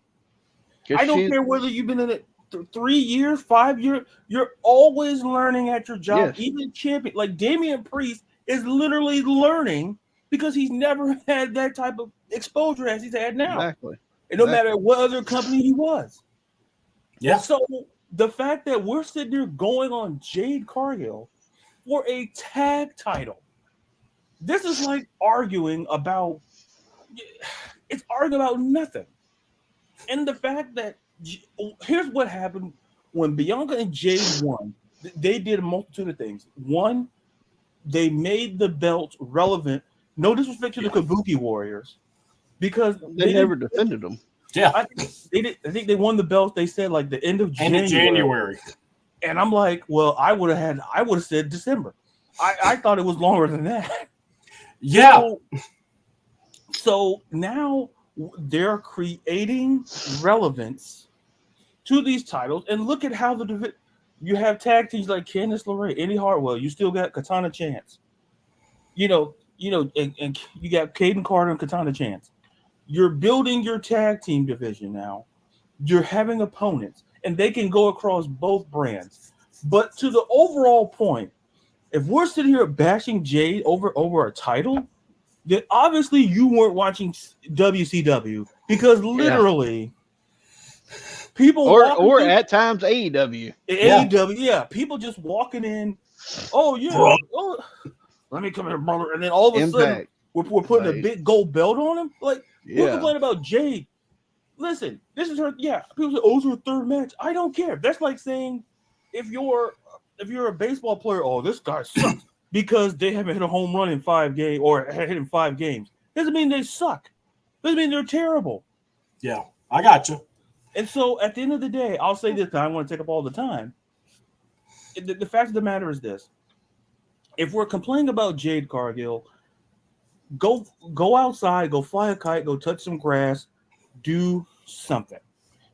I don't care whether you've been in it 3 years, 5 years. You're always learning at your job. Yes. Even champion like Damian Priest is literally learning because he's never had that type of exposure as he's had now. Exactly. And no matter what other company he was. Yeah. So the fact that we're sitting there going on Jade Cargill for a tag title, this is like arguing about nothing. And the fact that here's what happened when Bianca and Jade won. They did a multitude of things. One, they made the belts relevant. No disrespect to the Kabuki Warriors, because they never defended them. Yeah, I think they won the belts. They said like the end of January. And I'm like, well, I would have said December. I thought it was longer than that. Yeah. So now they're creating relevance to these titles, and look at how you have tag teams like Candice LeRae, Eddie Hartwell. You still got Katana Chance. and you got Caden Carter and Katana Chance. You're building your tag team division now. You're having opponents, and they can go across both brands. But to the overall point, if we're sitting here bashing Jade over a title, then obviously you weren't watching WCW because literally people or at times AEW. People just walking in. Oh yeah, let me come here, brother, and then all of a sudden we're putting a big gold belt on him. Like we're complaining about Jade. Listen, this is her. Yeah, people say, "Oh, it's her third match." I don't care. That's like saying if you're a baseball player, oh, this guy sucks because they haven't hit a home run in 5 games or hit in 5 games. Doesn't mean they suck. Doesn't mean they're terrible. Yeah, I got you. And so at the end of the day, I'll say this. I don't want to take up all the time. The fact of the matter is this: if we're complaining about Jade Cargill, go outside, go fly a kite, go touch some grass, do something.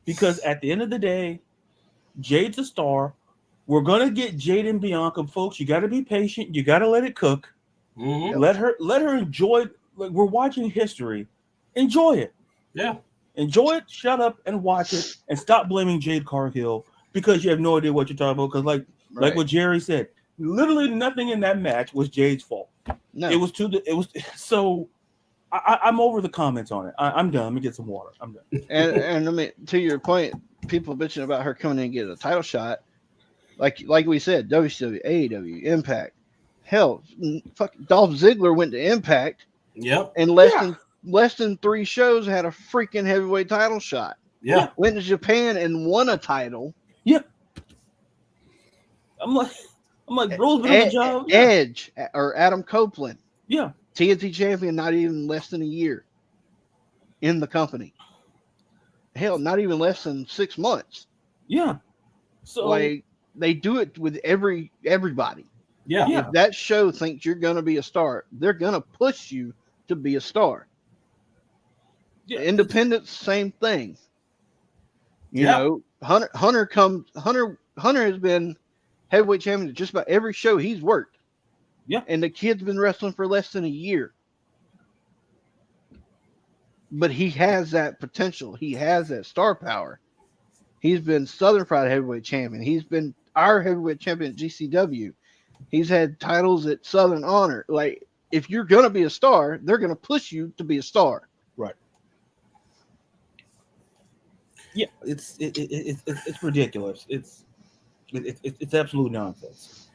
Because at the end of the day, Jade's a star. We're gonna get Jade and Bianca, folks. You got to be patient. You got to let it cook. Mm-hmm. Let her enjoy. Like we're watching history. Enjoy it. Yeah. Enjoy it. Shut up and watch it, and stop blaming Jade Cargill because you have no idea what you're talking about. Because like what Jerry said, literally nothing in that match was Jade's fault. No, it was so. I'm over the comments on it. I'm done. Let me get some water. I'm done. And I mean, to your point, people bitching about her coming in and getting a title shot. Like we said, WCW, AEW, Impact. Hell, Dolph Ziggler went to Impact. Yep. And less than 3 shows had a freaking heavyweight title shot. Yeah. Went to Japan and won a title. Yep. I'm like, bro's been on the job. Edge or Adam Copeland. Yeah. TNT champion, not even less than a year in the company. Hell, not even less than 6 months. Yeah. So like they do it with everybody. Yeah. If that show thinks you're gonna be a star, they're gonna push you to be a star. Yeah. Independence, same thing. You know, Hunter has been heavyweight champion at just about every show he's worked. Yeah. And the kid's been wrestling for less than a year. But he has that potential. He has that star power. He's been Southern Pride heavyweight champion. He's been our heavyweight champion at GCW. He's had titles at Southern Honor. Like, if you're going to be a star, they're going to push you to be a star. Right. Yeah, it's ridiculous. It's absolute nonsense.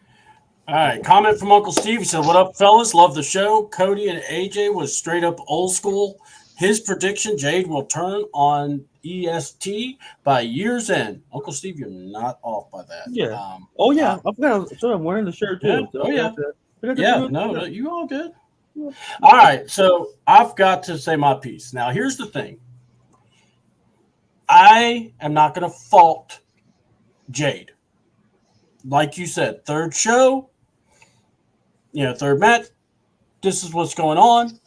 All right, comment from Uncle Steve. He said, "What up, fellas? Love the show. Cody and AJ was straight up old school. His prediction: Jade will turn on EST by year's end." Uncle Steve, you're not off by that. Yeah. I forgot. I'm wearing the shirt too. Yeah. So No, you all good. Yeah. All right, so I've got to say my piece. Now, here's the thing. I am not going to fault Jade. Like you said, third show, third match. This is what's going on.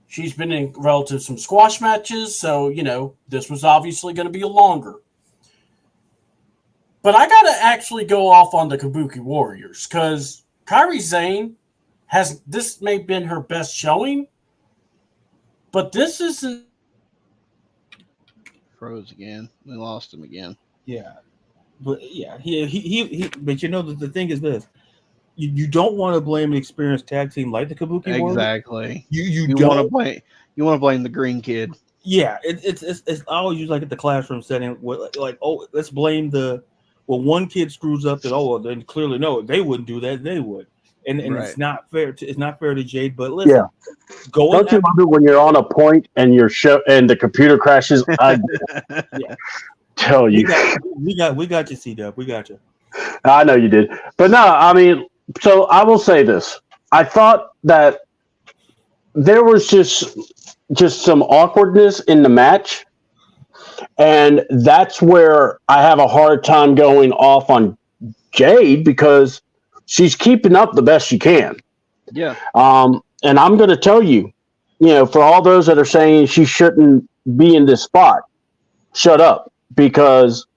She's been in relative some squash matches, so, this was obviously going to be longer. But I got to actually go off on the Kabuki Warriors because Kairi Sane this may have been her best showing, but this isn't. Froze again. We lost him again. Yeah. But yeah, he but the thing is this. You don't want to blame an experienced tag team like the Kabuki Warriors. Exactly. You don't want to blame the green kid. Yeah, it's I always use like at the classroom setting let's blame one kid screws up and then clearly no, they wouldn't do that, they would. And right. It's not fair to Jade, but listen. Don't you love it when you're on a point and your show and the computer crashes? Tell you. We got you, CDouble. We got you. I know you did. But no, I mean, so I will say this. I thought that there was just some awkwardness in the match. And that's where I have a hard time going off on Jade because she's keeping up the best she can. Yeah. And I'm going to tell you, for all those that are saying she shouldn't be in this spot, shut up. Because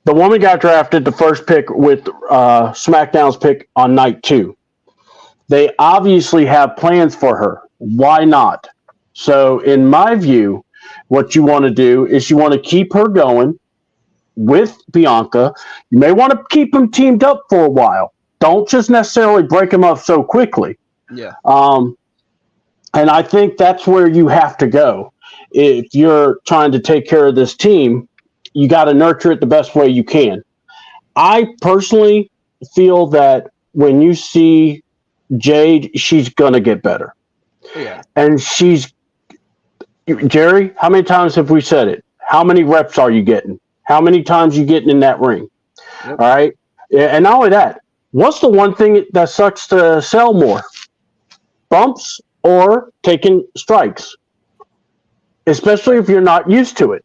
the woman got drafted the first pick with SmackDown's pick on night 2. They obviously have plans for her. Why not? So, in my view, what you want to do is you want to keep her going with Bianca. You may want to keep them teamed up for a while. Don't just necessarily break them up so quickly. Yeah. And I think that's where you have to go. If you're trying to take care of this team, you got to nurture it the best way you can. I personally feel that when you see Jade, she's going to get better. Yeah. And Jerry, how many times have we said it? How many reps are you getting? How many times you getting in that ring? Yep. All right. And not only that, what's the one thing that sucks to sell more? Bumps or taking strikes, especially if you're not used to it.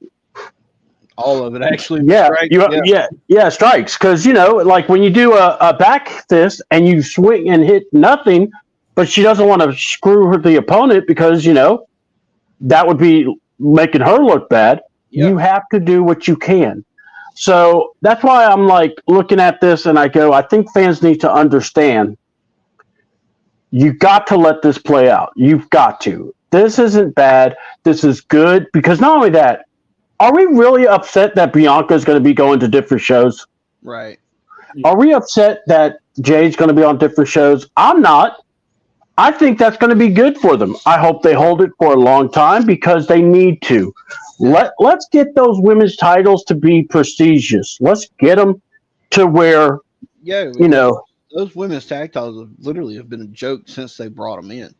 All of it, actually. Yeah, Strikes, strikes. Because, like when you do a back fist and you swing and hit nothing, but she doesn't want to screw the opponent because, that would be making her look bad. Yep. You have to do what you can. So that's why I'm like looking at this and I go, I think fans need to understand. You got to let this play out. You've got to. This isn't bad. This is good. Because not only that, are we really upset that Bianca is going to be going to different shows? Right. Are we upset that Jade's going to be on different shows? I'm not. I think that's going to be good for them. I hope they hold it for a long time because they need to. Let's get those women's titles to be prestigious. Let's get them to where, those women's tag titles have been a joke since they brought them in.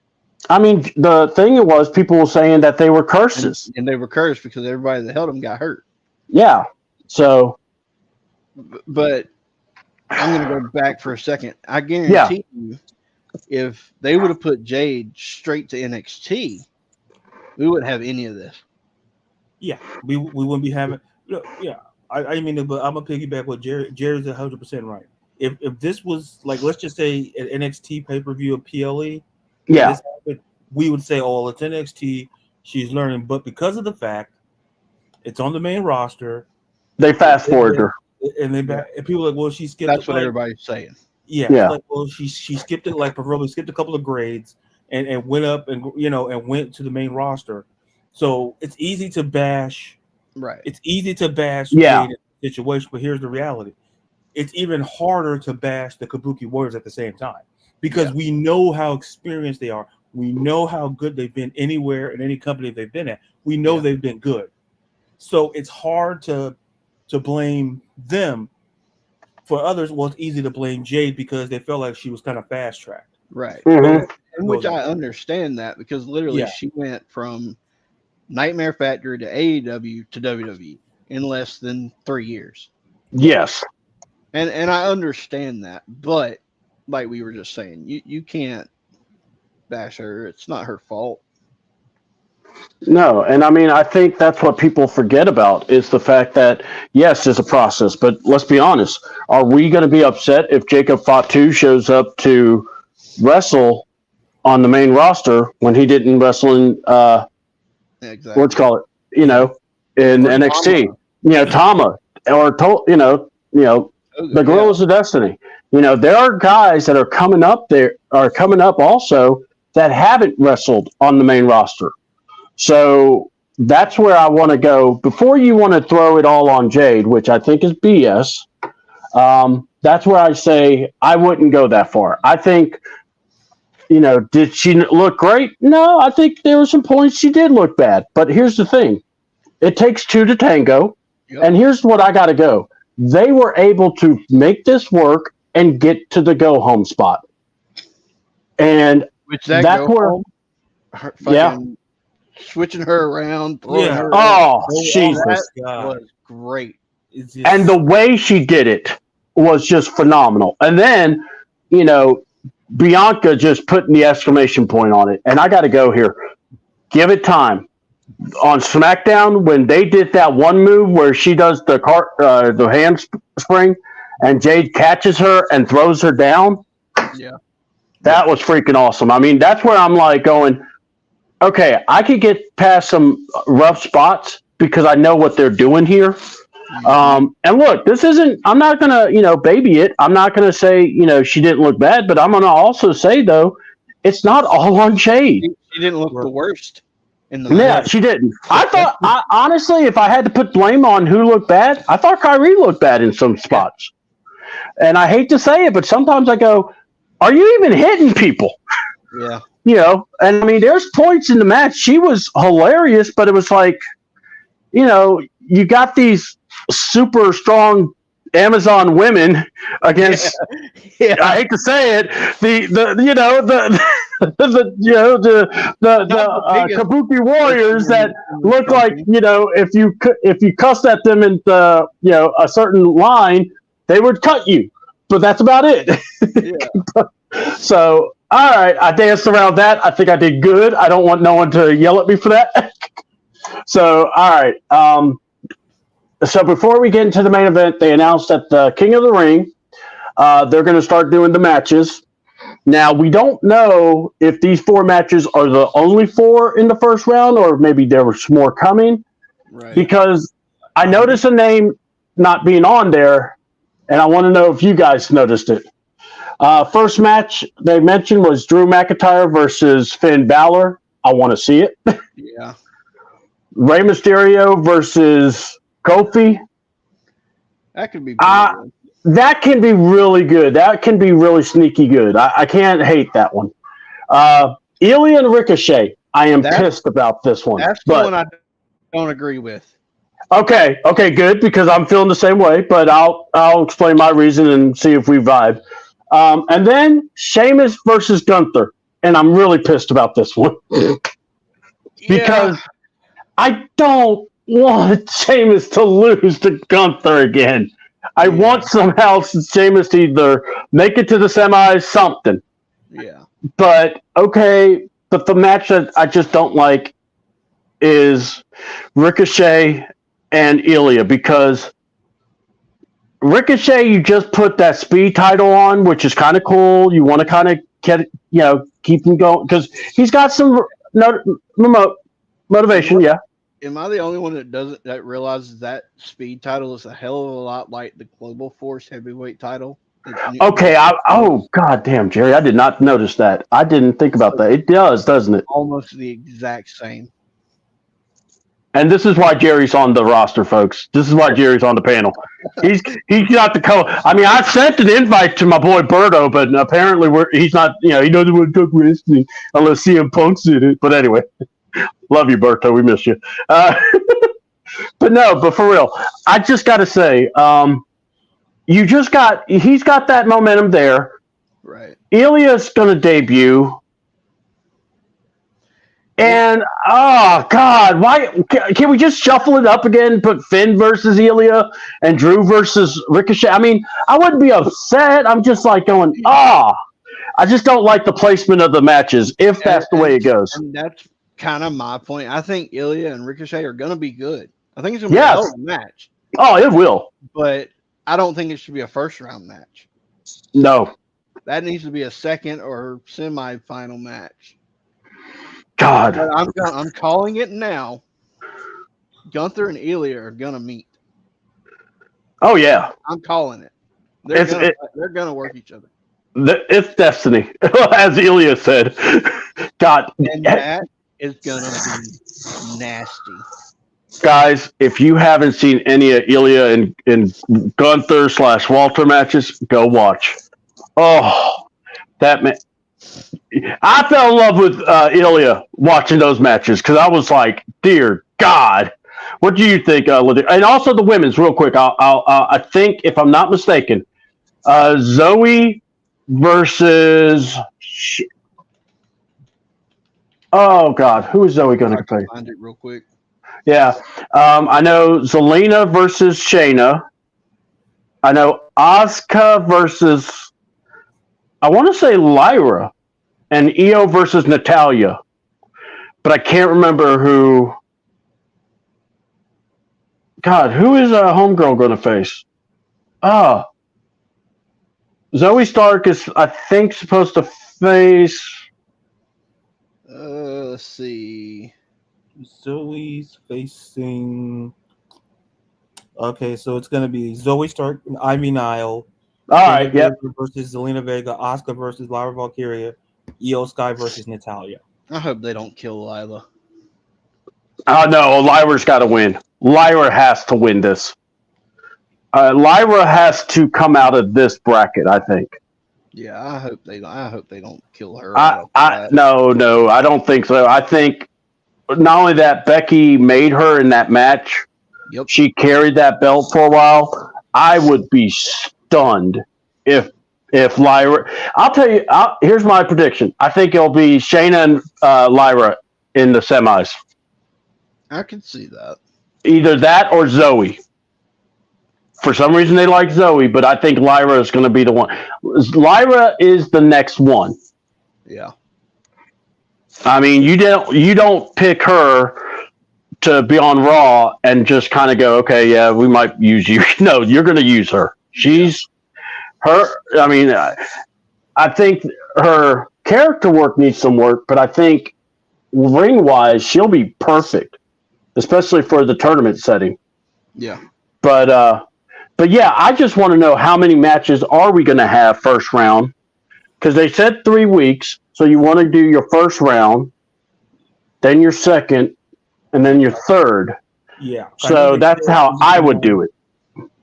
I mean, the thing was people were saying that they were curses. And they were cursed because everybody that held them got hurt. Yeah. So. But I'm going to go back for a second. I guarantee you, if they would have put Jade straight to NXT, we wouldn't have any of this. Yeah, we wouldn't be having. Yeah, I mean, but I'm gonna piggyback what Jerry's 100% right. If this was like, let's just say an NXT pay-per-view of PLE, yeah, we would say, oh, it's NXT, she's learning, but because of the fact it's on the main roster, they fast forward her, and people are like, well, she skipped. That's what everybody's saying. Yeah. Like, well, she skipped it, like probably skipped a couple of grades and went up and and went to the main roster. So it's easy to bash. Right. It's easy to bash the situation, but here's the reality. It's even harder to bash the Kabuki Warriors at the same time because we know how experienced they are. We know how good they've been anywhere in any company they've been at. We know they've been good. So it's hard to blame them. For others, well, it's easy to blame Jade because they felt like she was kind of fast-tracked. Right. Mm-hmm. In which I understand that because literally she went from Nightmare Factory to AEW to WWE in less than 3 years. Yes. And I understand that, but like we were just saying, you can't bash her. It's not her fault. No, and I mean, I think that's what people forget about is the fact that, yes, it's a process, but let's be honest. Are we going to be upset if Jacob Fatu shows up to wrestle on the main roster when he didn't wrestle in, what's call it, in NXT? Tama, or, the Gorillas of Destiny. There are guys that are coming up also that haven't wrestled on the main roster. So that's where I want to go. Before you want to throw it all on Jade, which I think is BS, that's where I say I wouldn't go that far. I think, did she look great? No, I think there were some points she did look bad. But here's the thing. It takes two to tango. Yep. And here's what I got to go. They were able to make this work and get to the go-home spot. And that's where switching her around, her Jesus, that was great. And the way she did it was just phenomenal. And then, Bianca just putting the exclamation point on it. And I got to go here. Give it time. On SmackDown, when they did that one move where she does the handspring, and Jade catches her and throws her down, that was freaking awesome. I mean, that's where I'm like going, okay, I could get past some rough spots because I know what they're doing here. And look, this isn't. I'm not gonna, baby it. I'm not gonna say, she didn't look bad, but I'm gonna also say though, it's not all on Jade. She didn't look the worst in the Yeah, match. she didn't. I thought, honestly, if I had to put blame on who looked bad, I thought Kyrie looked bad in some spots. And I hate to say it, but sometimes I go, "Are you even hitting people?" Yeah. And I mean, there's points in the match. She was hilarious, but it was like, you got these super strong Amazon women against. Yeah. I hate to say it, the Kabuki warriors that look like, if you cussed at them in a certain line, they would cut you, but that's about it. Yeah. So, all right, I danced around that. I think I did good. I don't want no one to yell at me for that. So, all right. So before we get into the main event, they announced that the King of the Ring, they're going to start doing the matches. Now, we don't know if these 4 matches are the only 4 in the first round, or maybe there was more coming. Right. Because I noticed a name not being on there, and I want to know if you guys noticed it. First match they mentioned was Drew McIntyre versus Finn Balor. I want to see it. Yeah. Rey Mysterio versus Kofi. That could be pretty good. That can be really good. That can be really sneaky good. I can't hate that one. Ilya and Ricochet. I am pissed about this one. That's the one I don't agree with. Okay, good, because I'm feeling the same way, but I'll explain my reason and see if we vibe. And then Sheamus versus Gunther, and I'm really pissed about this one. Because I don't want Sheamus to lose to Gunther again. I want somehow Sheamus to either make it to the semis, something. Yeah. But the match that I just don't like is Ricochet and Ilya, because Ricochet, you just put that speed title on, which is kind of cool. You want to kind of keep him going because he's got some motivation. Yeah. Am I the only one that realizes that speed title is a hell of a lot like the Global Force heavyweight title? Okay. God damn, Jerry, I did not notice that. I didn't think about that. It does, doesn't it? Almost the exact same. And this is why Jerry's on the roster, folks. This is why Jerry's on the panel. He's got the color. I mean, I sent an invite to my boy Berto, but apparently he's not. He doesn't want to talk wrestling unless CM Punk's did it. But anyway, love you, Berto. We miss you. But for real, I just got to say, he's got that momentum there. Right. Ilya's going to debut. And oh God, why can't we just shuffle it up again? Put Finn versus Ilya and Drew versus Ricochet. I mean, I wouldn't be upset. I'm just like going, I just don't like the placement of the matches if that's the way it goes. And that's kind of my point. I think Ilya and Ricochet are going to be good. I think it's going to be a hell of a match. Oh, it will. But I don't think it should be a first round match. No, that needs to be a second or semi-final match. God, I'm calling it now. Gunther and Ilya are gonna meet. Oh yeah, I'm calling it. They're gonna work each other. It's destiny, as Ilya said. God, and that is gonna be nasty. Guys, if you haven't seen any of Ilya and Gunther / Walter matches, go watch. Oh, that man. I fell in love with Ilya watching those matches because I was like, dear God, what do you think? And also the women's, real quick. I think, if I'm not mistaken, Zoe versus. Oh God, who is Zoe going to play? Find it real quick. Yeah, I know Zelina versus Shayna. I know Asuka versus, I want to say Lyra. And Io versus Natalia. But I can't remember who. God, who is Homegirl going to face? Zoe Stark is, I think, supposed to face. Let's see. Zoe's facing. Okay, so it's going to be Zoe Stark and Ivy Nile. All right. Shayna Yep. Baszler versus Zelina Vega. Asuka versus Lyra Valkyria. Io Sky versus Natalia. I hope they don't kill Lila. Oh no, Lyra's got to win. Lyra has to win this. Lyra has to come out of this bracket, I think. Yeah, I hope they don't kill her. No, I don't think so. I think not only that, Becky made her in that match. Yep. She carried that belt for a while. I would be stunned if Lyra. I'll tell you. Here's my prediction. I think it'll be Shayna and Lyra in the semis. I can see that. Either that or Zoe. For some reason, they like Zoe, but I think Lyra is going to be the one. Lyra is the next one. Yeah. I mean, you don't pick her to be on Raw and just kind of go, okay, yeah, we might use you. No, you're going to use her. She's her. I mean, I think her character work needs some work, but I think ring wise, she'll be perfect, especially for the tournament setting. Yeah. But yeah, I just want to know how many matches are we going to have first round? Because they said 3 weeks, so you want to do your first round, then your second, and then your third. Yeah. So that's how I would do it.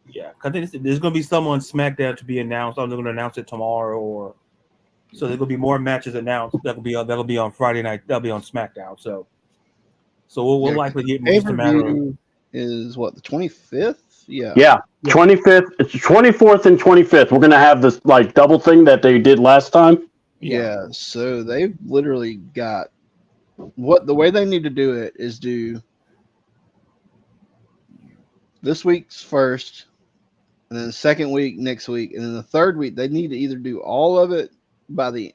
Yeah, I think there's going to be some on SmackDown to be announced. They're going to announce it tomorrow, or so there's going to be more matches announced. That'll be on Friday night. That'll be on SmackDown. So we'll likely get just a matter of. Is what, the 25th? Yeah. Yeah. 25th. It's 24th and 25th. We're going to have this like double thing that they did last time. Yeah. So they've literally got the way they need to do it is do this week's first, and then the second week next week, and then the third week they need to either do all of it by the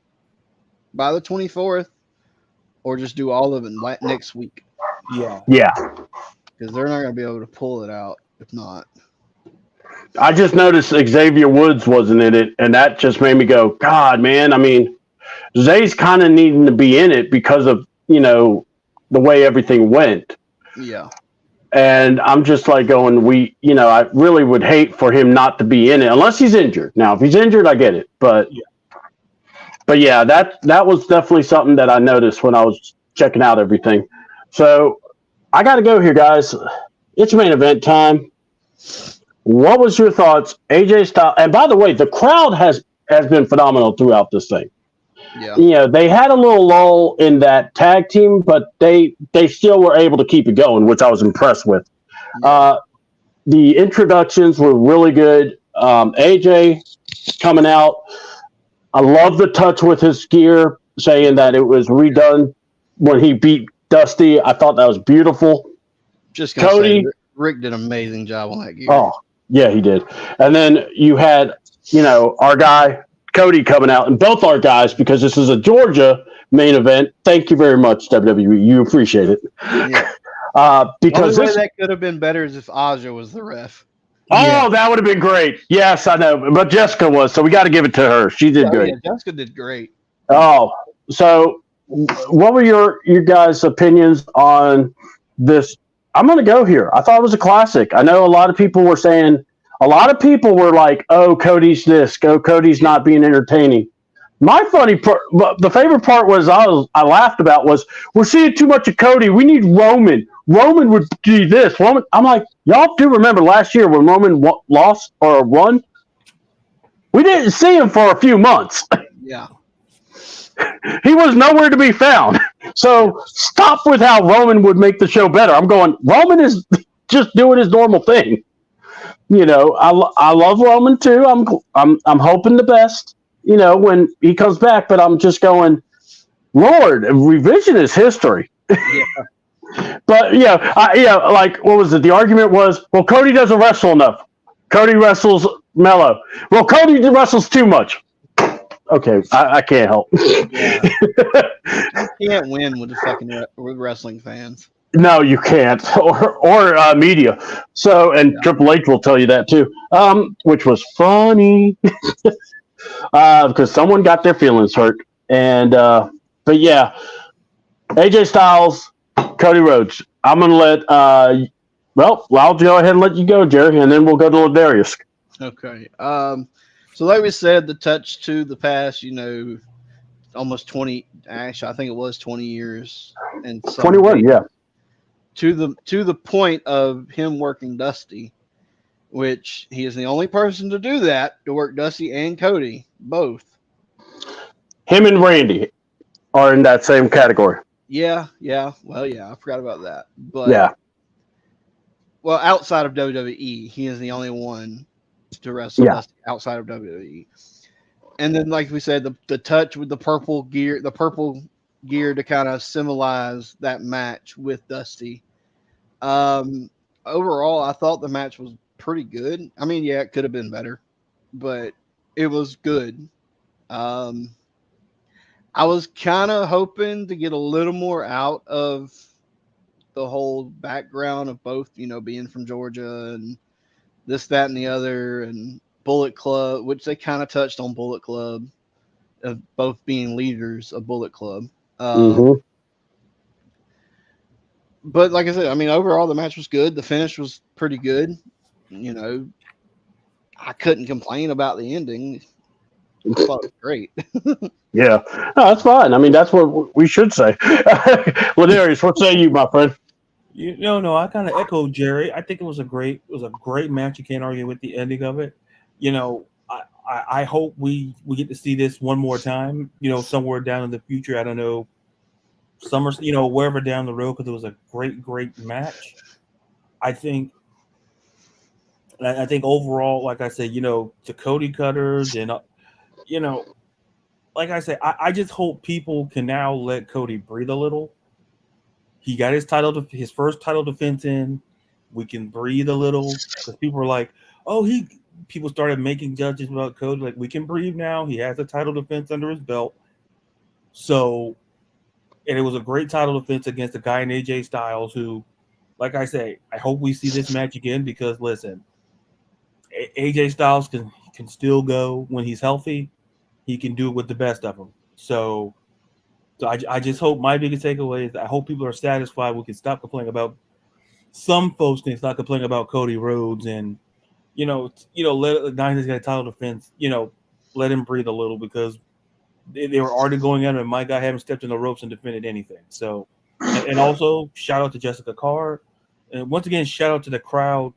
24th, or just do all of it next week. Yeah. Yeah. Because they're not going to be able to pull it out if not. I just noticed Xavier Woods wasn't in it, and that just made me go, God, man. I mean, Zay's kind of needing to be in it because of, the way everything went. Yeah. And I'm just like going, I really would hate for him not to be in it unless he's injured. Now, if he's injured, I get it. But yeah, that was definitely something that I noticed when I was checking out everything. So I got to go here, guys. It's main event time. What was your thoughts, AJ Styles? And by the way, the crowd has been phenomenal throughout this thing. Yeah. They had a little lull in that tag team, but they still were able to keep it going, which I was impressed with. Yeah. The introductions were really good. AJ coming out. I love the touch with his gear, saying that it was redone when he beat Dusty. I thought that was beautiful. Just gonna Cody. say, Rick did an amazing job on that gear. Oh, yeah, he did. And then you had, our guy, Cody, coming out, and both our guys, because this is a Georgia main event. Thank you very much, WWE. You appreciate it. Yeah. Because the only way that could have been better is if Aja was the ref. Oh, that would have been great. Yes, I know. But Jessica was, so we got to give it to her. She did great. Yeah, Jessica did great. Oh, so what were your guys' opinions on this? I'm going to go here. I thought it was a classic. I know a lot of people were like, oh, Cody's this, Cody's not being entertaining. My funny part, the favorite part was I laughed about was, we're seeing too much of Cody. We need Roman. Roman would do this. Roman. I'm like, y'all do remember last year when Roman lost or won? We didn't see him for a few months. Yeah. He was nowhere to be found. So stop with how Roman would make the show better. I'm going, Roman is just doing his normal thing. I love Roman too. I'm hoping the best, when he comes back, but I'm just going, Lord, revision is history. Yeah. But like, what was it? The argument was, well, Cody doesn't wrestle enough. Cody wrestles mellow. Well, Cody wrestles too much. Okay, I can't help. Yeah. You can't win with the fucking with wrestling fans. No, you can't, or media. So, and Triple H will tell you that too, which was funny because someone got their feelings hurt. And but yeah, AJ Styles, Cody Rhodes. I'm gonna let Well, I'll go ahead and let you go, Jerry, and then we'll go to Ladarius. Okay. So like we said, the touch to the past, almost 20. Actually, I think it was 20 years and some 21, days, yeah. To the point of him working Dusty, which he is the only person to do that, to work Dusty and Cody both. Him and Randy are in that same category. Yeah. Well, yeah, I forgot about that. But Yeah. well, outside of WWE, he is the only one to wrestle Dusty outside of WWE. And then, like we said, the touch with the purple gear to kind of symbolize that match with Dusty. Overall, I thought the match was pretty good. I mean, yeah, it could have been better, but it was good. I was kind of hoping to get a little more out of the whole background of both, being from Georgia and this, that, and the other, and Bullet Club, which they kind of touched on Bullet Club, of both being leaders of Bullet Club. But like I said, I mean, overall, the match was good. The finish was pretty good. I couldn't complain about the ending. I thought it was great. Yeah. No, that's fine. I mean, that's what we should say. Ladarius, what say you, my friend? No, I kind of echo Jerry. I think it was a great match. You can't argue with the ending of it. I hope we get to see this one more time. Somewhere down in the future. I don't know, wherever down the road, because it was a great match. I think overall, like I said, to Cody Cutters and like I said, I just hope people can now let Cody breathe a little. He got his first title defense in. We can breathe a little, because people were like, people started making judgments about Cody. Like, we can breathe now. He has a title defense under his belt. So, and it was a great title defense against a guy in AJ Styles who, like I say, I hope we see this match again, because listen, AJ Styles can still go when he's healthy. He can do it with the best of them. So I just hope, my biggest takeaway is I hope people are satisfied. We can stop complaining about, some folks can stop complaining about Cody Rhodes, and let Dynasty get a title defense. Let him breathe a little, because they were already going under, and my guy haven't stepped in the ropes and defended anything. So, and also shout out to Jessica Carr, and once again shout out to the crowd.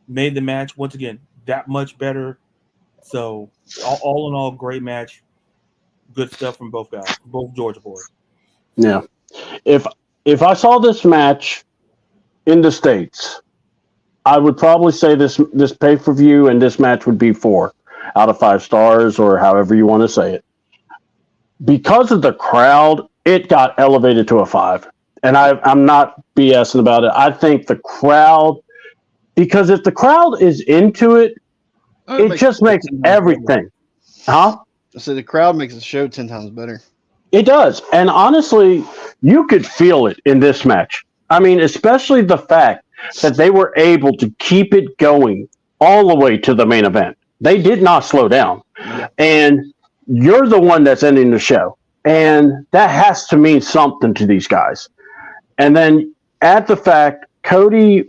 Made the match once again that much better. So all in all, great match. Good stuff from both guys, both Georgia boys. Yeah. If I saw this match in the States, I would probably say this pay-per-view and this match would be 4 out of 5 stars, or however you want to say it. Because of the crowd, it got elevated to a 5. And I'm not BSing about it. I think the crowd, because if the crowd is into it, it just makes everything. Huh? So the crowd makes the show 10 times better. It does. And honestly, you could feel it in this match. I mean, especially the fact that they were able to keep it going all the way to the main event. They did not slow down. Yeah. And you're the one that's ending the show. And that has to mean something to these guys. And then add the fact Cody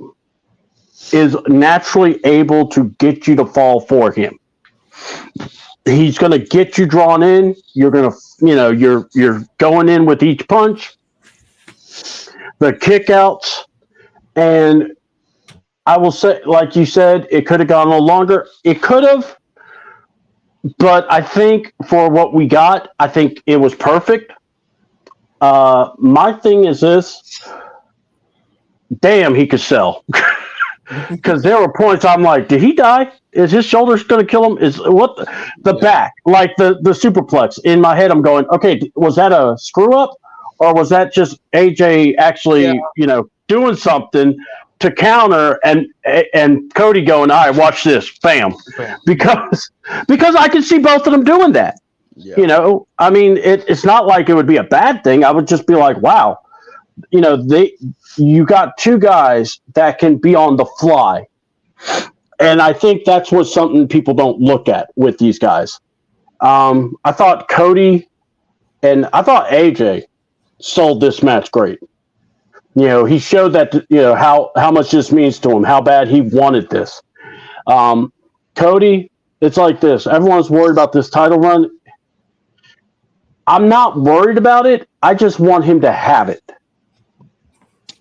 is naturally able to get you to fall for him. He's going to get you drawn in. You're going to, you're going in with each punch, the kickouts, and I will say, like you said, it could have gone a little longer. It could have, but I think for what we got, I think it was perfect. My thing is this: damn, he could sell. Because there were points I'm like, did he die? Is his shoulders going to kill him? Is what the back, like the superplex in my head? I'm going, okay, was that a screw up, or was that just AJ actually, doing something to counter, and Cody going, all right, watch this, bam, because I could see both of them doing that. Yeah. I mean, it's not like it would be a bad thing. I would just be like, wow, you got 2 guys that can be on the fly. And I think that's what something people don't look at with these guys. I thought Cody and I thought AJ sold this match great. He showed that how much this means to him, how bad he wanted this. Cody, it's like this. Everyone's worried about this title run. I'm not worried about it. I just want him to have it.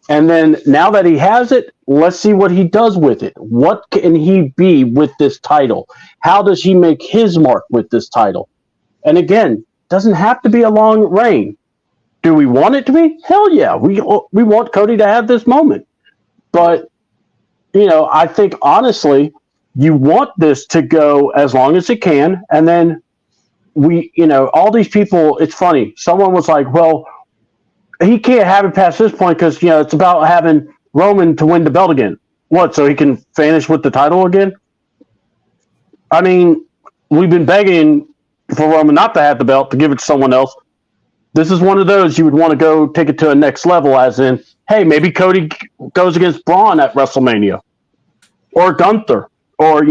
And then now that he has it, let's see what he does with it. What can he be with this title? How does he make his mark with this title? And again, doesn't have to be a long reign. Do we want it to be? Hell yeah. We want Cody to have this moment. But, I think honestly, you want this to go as long as it can. And then all these people, it's funny. Someone was like, well, he can't have it past this point because, it's about having Roman to win the belt again. What, so he can finish with the title again? I mean, we've been begging for Roman not to have the belt, to give it to someone else. This is one of those you would want to go take it to a next level, as in, hey, maybe Cody goes against Braun at WrestleMania. Or Gunther. Or,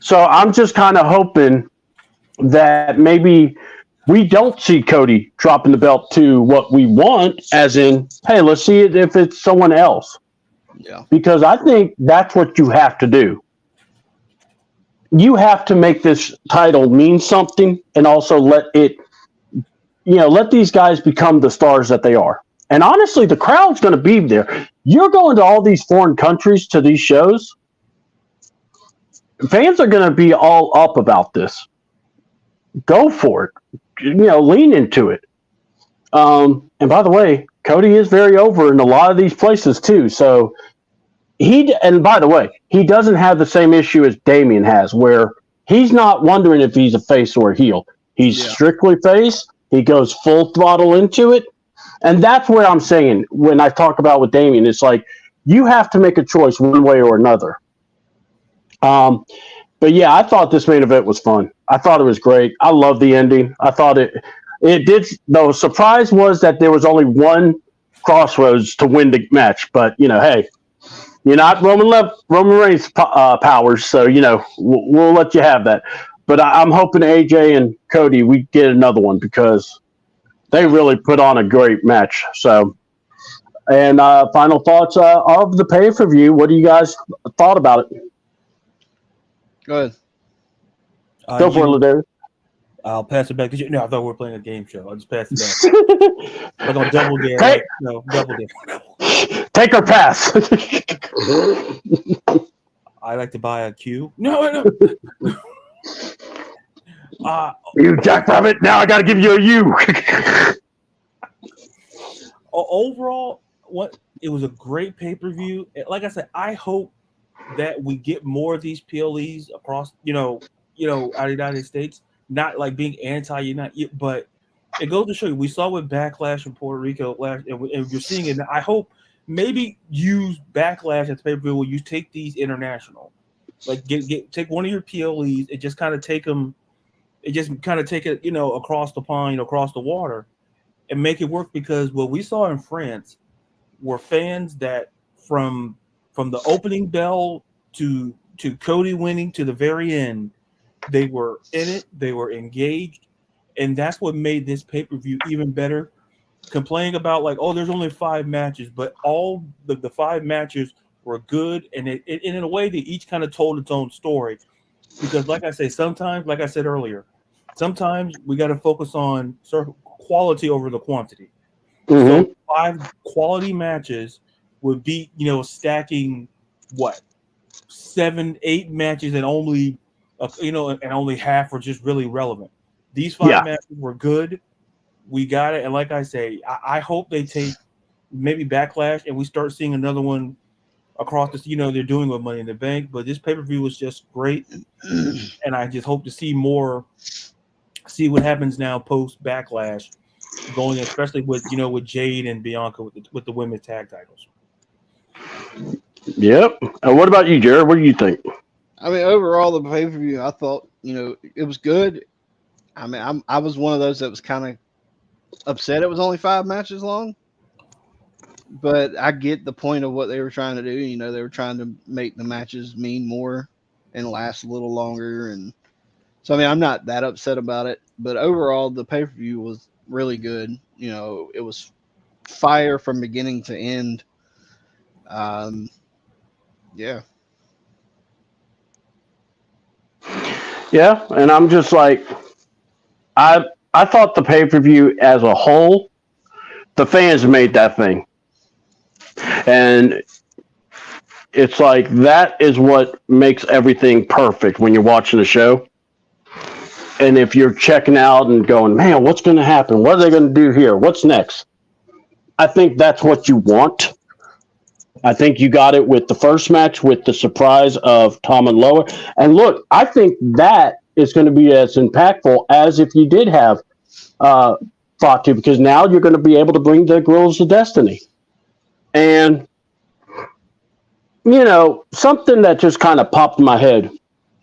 So I'm just kind of hoping that maybe we don't see Cody dropping the belt to what we want, as in, hey, let's see it if it's someone else. Yeah. Because I think that's what you have to do. You have to make this title mean something, and also let these guys become the stars that they are. And honestly, the crowd's going to be there. You're going to all these foreign countries to these shows. Fans are going to be all up about this. Go for it. Lean into it. And by the way, Cody is very over in a lot of these places too. So and by the way, he doesn't have the same issue as Damian has, where he's not wondering if he's a face or a heel. He's strictly face. He goes full throttle into it. And that's what I'm saying when I talk about with Damian. It's like you have to make a choice one way or another. But yeah, I thought this main event was fun. I thought it was great. I love the ending. I thought it did. The surprise was that there was only one Crossroads to win the match. But hey, you're not Roman Reigns powers, so we'll let you have that. But I'm hoping AJ and Cody, we get another one, because they really put on a great match. So, and final thoughts of the pay-per-view. What do you guys thought about it? Go ahead. Go for it, Ladarius. I'll pass it back to you. No, I thought we were playing a game show. I'll just pass it back. Like on Double Dare. Hey. Double Dare. Take or pass. I like to buy a cue. No. You jackrabbit. Now I got to give you a U. Overall, it was a great pay-per-view. Like I said, I hope that we get more of these PLEs across, out of the United States. Not like being anti-United, but it goes to show you. We saw with Backlash in Puerto Rico last, and you're seeing it. I hope maybe use Backlash at the pay-per-view where you take these international, like take one of your PLEs and just kind of take them. It just kind of take it, across the pond, across the water, and make it work. Because what we saw in France were fans that from the opening bell to Cody winning to the very end, they were in it, they were engaged, and that's what made this pay-per-view even better. Complaining about there's only 5 matches, but all the 5 matches were good, and in a way they each kind of told its own story. Because like I say, sometimes, like I said earlier, sometimes we got to focus on quality over the quantity. Mm-hmm. So 5 quality matches would beat, stacking 7, 8 matches and only, and only half were just really relevant. These 5 matches were good. We got it. And like I say, I hope they take maybe Backlash and we start seeing another one across this, they're doing with Money in the Bank. But this pay-per-view was just great. And I just hope to see what happens now post Backlash going, especially with, with Jade and Bianca with the women's tag titles. Yep. And what about you, Jared? What do you think? I mean, overall, the pay-per-view, I thought, it was good. I mean, I was one of those that was kind of upset it was only 5 matches long. But I get the point of what they were trying to do. They were trying to make the matches mean more and last a little longer. And so, I mean, I'm not that upset about it. But overall, the pay-per-view was really good. It was fire from beginning to end. Yeah. Yeah, and I'm just like, I thought the pay per view as a whole, the fans made that thing, and it's like that is what makes everything perfect when you're watching the show. And if you're checking out and going, man, what's going to happen? What are they going to do here? What's next? I think that's what you want. I think you got it with the first match with the surprise of Tom and Lower. And look, I think that is going to be as impactful as if you did have Fatu, because now you're going to be able to bring the Guerrillas of Destiny. And, something that just kind of popped in my head.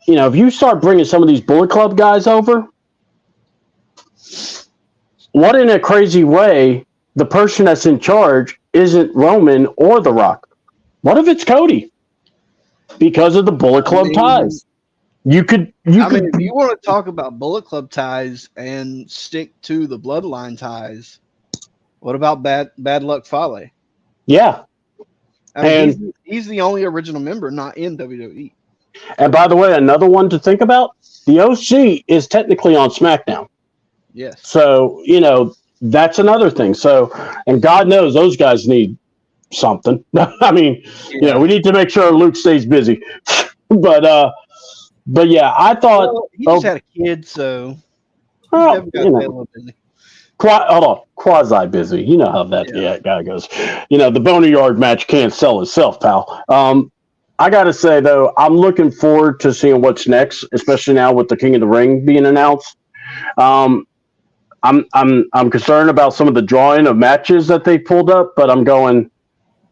If you start bringing some of these Bullet Club guys over, what in a crazy way, the person that's in charge isn't Roman or The Rock? What if it's Cody? Because of the Bullet Club ties. If you want to talk about Bullet Club ties and stick to the bloodline ties, what about Bad Luck Fale? Yeah. He's the only original member not in WWE. And by the way, another one to think about, the OC is technically on SmackDown. Yes. So, that's another thing. So, and God knows those guys need something. I mean, we need to make sure Luke stays busy. But yeah, I thought he just had a kid, so he's never got to stay a little busy. Hold on, quasi busy. You know how that guy goes. The Boneyard match can't sell itself, pal. I gotta say though, I'm looking forward to seeing what's next, especially now with the King of the Ring being announced. I'm concerned about some of the drawing of matches that they pulled up, but I'm going.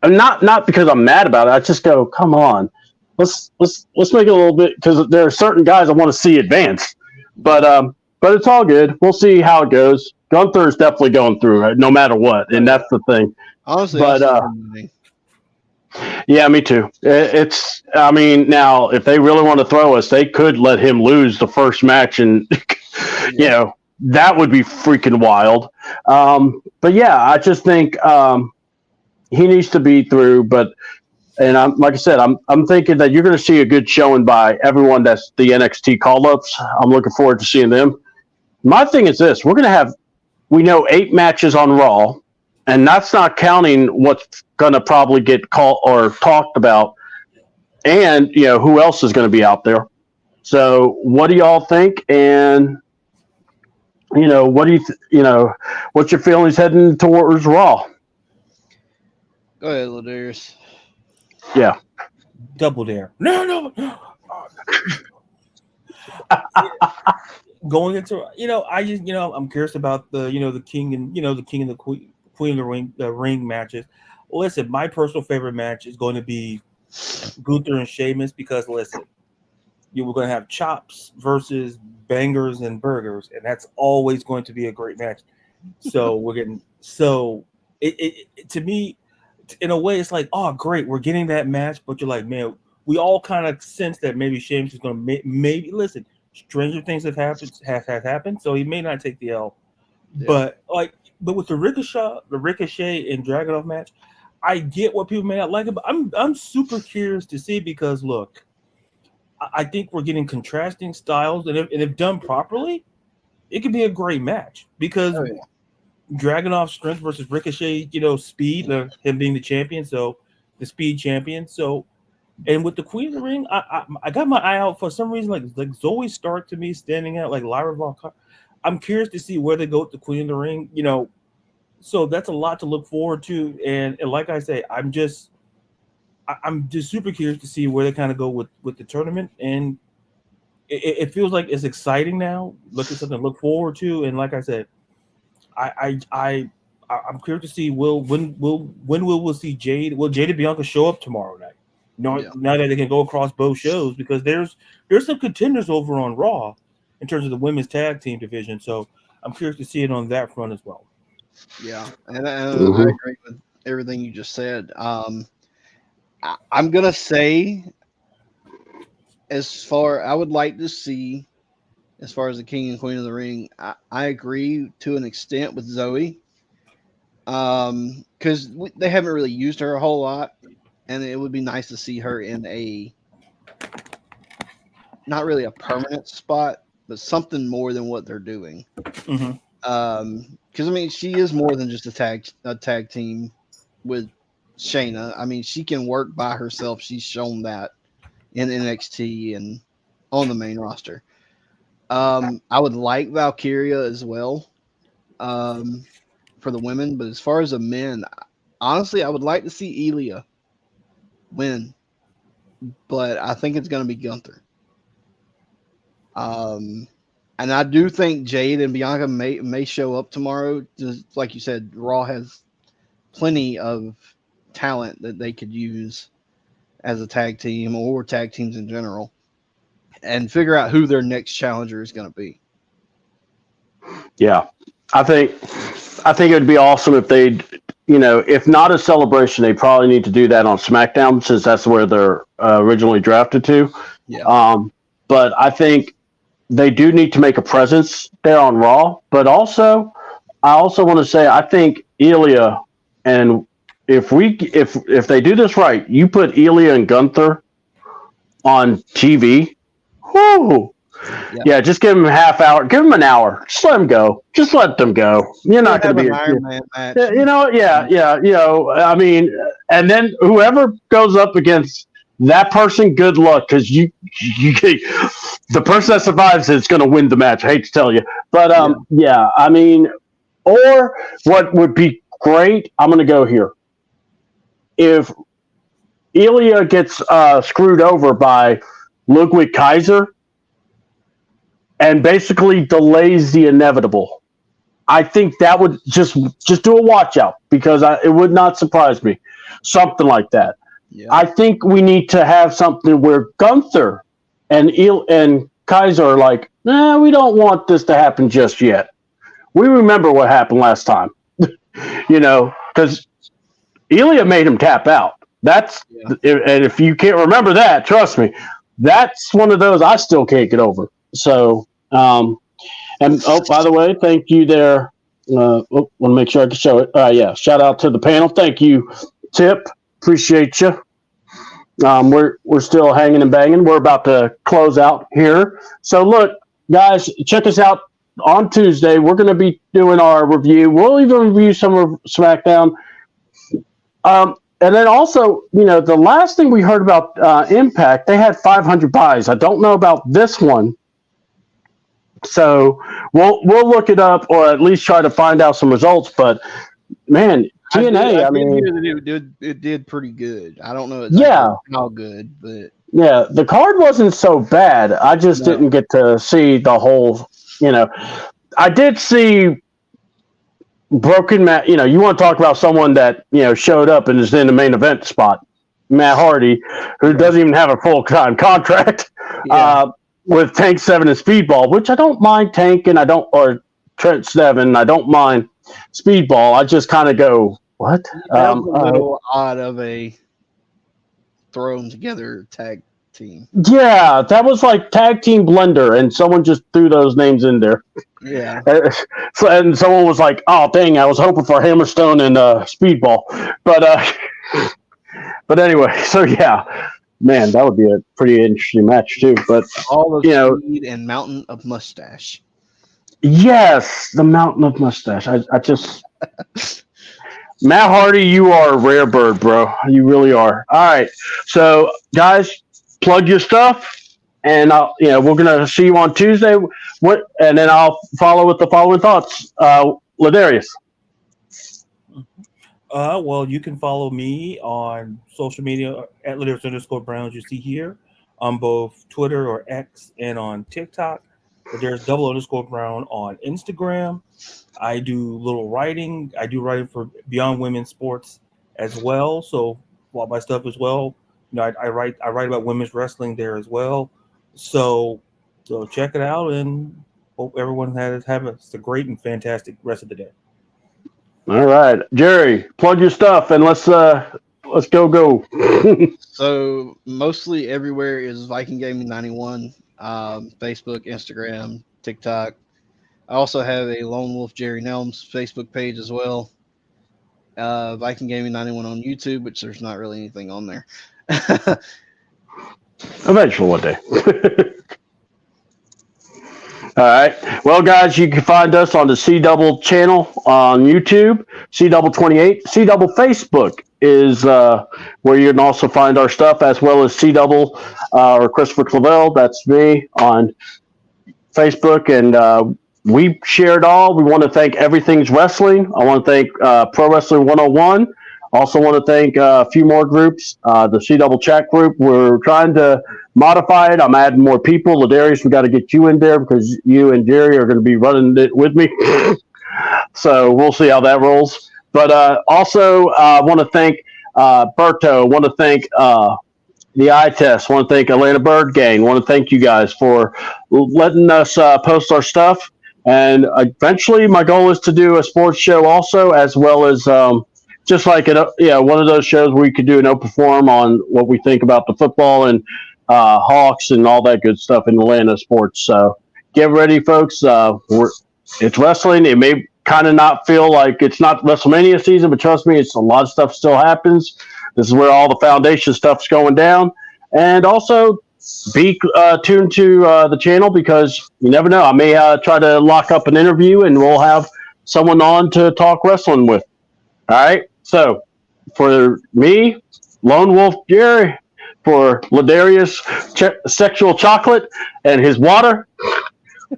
I'm not because I'm mad about it. I just go, come on, let's make it a little bit, because there are certain guys I want to see advance. But it's all good. We'll see how it goes. Gunther is definitely going through it, no matter what, and that's the thing. Honestly, yeah, me too. Now if they really want to throw us, they could let him lose the first match, and that would be freaking wild. But yeah, I just think he needs to be through. And I'm like I said, I'm thinking that you're going to see a good showing by everyone that's the NXT call-ups. I'm looking forward to seeing them. My thing is this: we're going to have, 8 matches on Raw, and that's not counting what's going to probably get called or talked about, and who else is going to be out there. So, what do y'all think? And what do what's your feelings heading towards Raw? Go ahead, Ladarius. Yeah. Double Dare. No. Going into I just I'm curious about the the king and the king and the queen of the ring matches. Listen, my personal favorite match is going to be Gunther and Sheamus, because listen, you were going to have chops versus bangers and burgers, and that's always going to be a great match. So it to me, in a way, it's like, oh great, we're getting that match, but you're like, man, we all kind of sense that maybe Sheamus is going to maybe listen. Stranger things have happened, so he may not take the L. Yeah. But with the Ricochet and Dragunov match, I get what people may not like it, but I'm super curious to see, because look, I think we're getting contrasting styles, and if done properly, it could be a great match, because Dragunov's strength versus Ricochet, speed, him being the champion, so the speed champion, so. And with the Queen of the Ring, I got my eye out for some reason, like Zoe Stark to me standing out, like Lyra Valkyrie. I'm curious to see where they go with the Queen of the Ring, So that's a lot to look forward to, and like I say, I'm just super curious to see where they kind of go with the tournament, and it feels like it's exciting now. Looking something to look forward to, and like I said, I'm curious to see when we'll see Jade. Will Jade and Bianca show up tomorrow night? Now that they can go across both shows, because there's some contenders over on Raw in terms of the women's tag team division. So I'm curious to see it on that front as well. Yeah, and I agree with everything you just said. I'm gonna say, I would like to see, as far as the King and Queen of the Ring, I agree to an extent with Zoe. Because they haven't really used her a whole lot, and it would be nice to see her in a not really a permanent spot, but something more than what they're doing. Mm-hmm. Because I mean, she is more than just a tag team with Shayna. I mean, she can work by herself. She's shown that in NXT and on the main roster. I would like Valkyria as well for the women, but as far as the men, honestly, I would like to see Ilya win, but I think it's going to be Gunther. And I do think Jade and Bianca may show up tomorrow. Just like you said, Raw has plenty of talent that they could use as a tag team or tag teams in general, and figure out who their next challenger is going to be. Yeah, I think it would be awesome if they, if not a celebration, they probably need to do that on SmackDown since that's where they're originally drafted to. Yeah. But I think they do need to make a presence there on Raw. But also, I also want to say I think Ilya, and if they do this right, you put Ilya and Gunther on TV. Whoo! Yeah, just give them a half hour. Give them an hour. Just let them go. Just let them go. You're not going to be an Iron Man match. Yeah. I mean, and then whoever goes up against that person, good luck, because the person that survives is going to win the match. I hate to tell you, but yeah. I mean, or what would be great? I'm going to go here. If Ilya gets screwed over by Ludwig Kaiser and basically delays the inevitable, I think that would just do a watch out, because it would not surprise me. Something like that. Yeah. I think we need to have something where Gunther and Kaiser are like, we don't want this to happen just yet. We remember what happened last time, because Ilya made him tap out. And if you can't remember that, trust me, that's one of those I still can't get over. So, and by the way, thank you there. Want to make sure I can show it. Yeah, shout out to the panel. Thank you, Tip. Appreciate you. We're still hanging and banging. We're about to close out here. So look, guys, check us out on Tuesday. We're going to be doing our review. We'll even review some of SmackDown. And then also, the last thing we heard about Impact, they had 500 buys. I don't know about this one. So we'll look it up, or at least try to find out some results. But man, TNA, I mean, it did pretty good. I don't know how good, but yeah, the card wasn't so bad. I just didn't get to see the whole. I did see Broken Matt. You want to talk about someone that showed up and is in the main event spot? Matt Hardy, who doesn't even have a full-time contract. Yeah. With Tank 7 and Speedball, which I don't mind Tank, and or Trent 7. I don't mind Speedball. I just kind of go, what? That was a little odd of a thrown together tag team. Yeah, that was like tag team blender, and someone just threw those names in there. Yeah. And someone was like, oh, dang, I was hoping for Hammerstone and Speedball. But anyway, so yeah. Man, that would be a pretty interesting match too. But all of Speed and Mountain of Mustache. Yes, the Mountain of Mustache. I just Matt Hardy, you are a rare bird, bro. You really are. All right, so guys, plug your stuff, and we're gonna see you on Tuesday. And then I'll follow with the following thoughts. Ladarius. Well, you can follow me on social media at Ladarius_Brown, as you see here, on both Twitter or X and on TikTok. There's _Brown on Instagram. I do little writing. I do writing for Beyond Women's Sports as well. So all my stuff as well. I write about women's wrestling there as well. So check it out, and hope everyone has a great and fantastic rest of the day. All right, Jerry, plug your stuff and let's go. So mostly everywhere is Viking Gaming 91, Facebook, Instagram, TikTok. I also have a Lone Wolf Jerry Nelms Facebook page as well. Viking Gaming 91 on YouTube, which there's not really anything on there. Eventually one day. All right. Well, guys, you can find us on the CDouble channel on YouTube, CDouble28. CDouble Facebook is where you can also find our stuff, as well as CDouble or Christopher Clavel. That's me on Facebook, and we share it all. We want to thank Everything's Wrestling. I want to thank Pro Wrestling 101. Also want to thank a few more groups. The CDouble chat group, we're trying to modify it. I'm adding more people. Ladarius, we got to get you in there because you and Jerry are going to be running it with me. So we'll see how that rolls. But also, I want to thank Berto. I want to thank the eye test. I want to thank Atlanta Bird Gang. I want to thank you guys for letting us post our stuff. And eventually, my goal is to do a sports show also, as well as just like one of those shows where we could do an open forum on what we think about the football and Hawks and all that good stuff in Atlanta sports. So get ready, folks. It's wrestling. It may kind of not feel like it's not WrestleMania season, but trust me, it's a lot of stuff still happens. This is where all the foundation stuff's going down. And also be tuned to the channel because you never know. I may try to lock up an interview and we'll have someone on to talk wrestling with. All right. So for me, Lone Wolf Jerry, for Ladarius Sexual Chocolate and his water,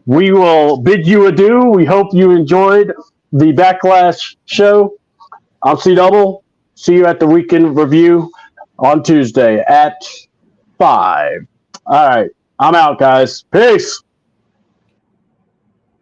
we will bid you adieu. We hope you enjoyed the Backlash show. I'm CDouble. See you at the weekend review on Tuesday at 5. All right. I'm out, guys. Peace.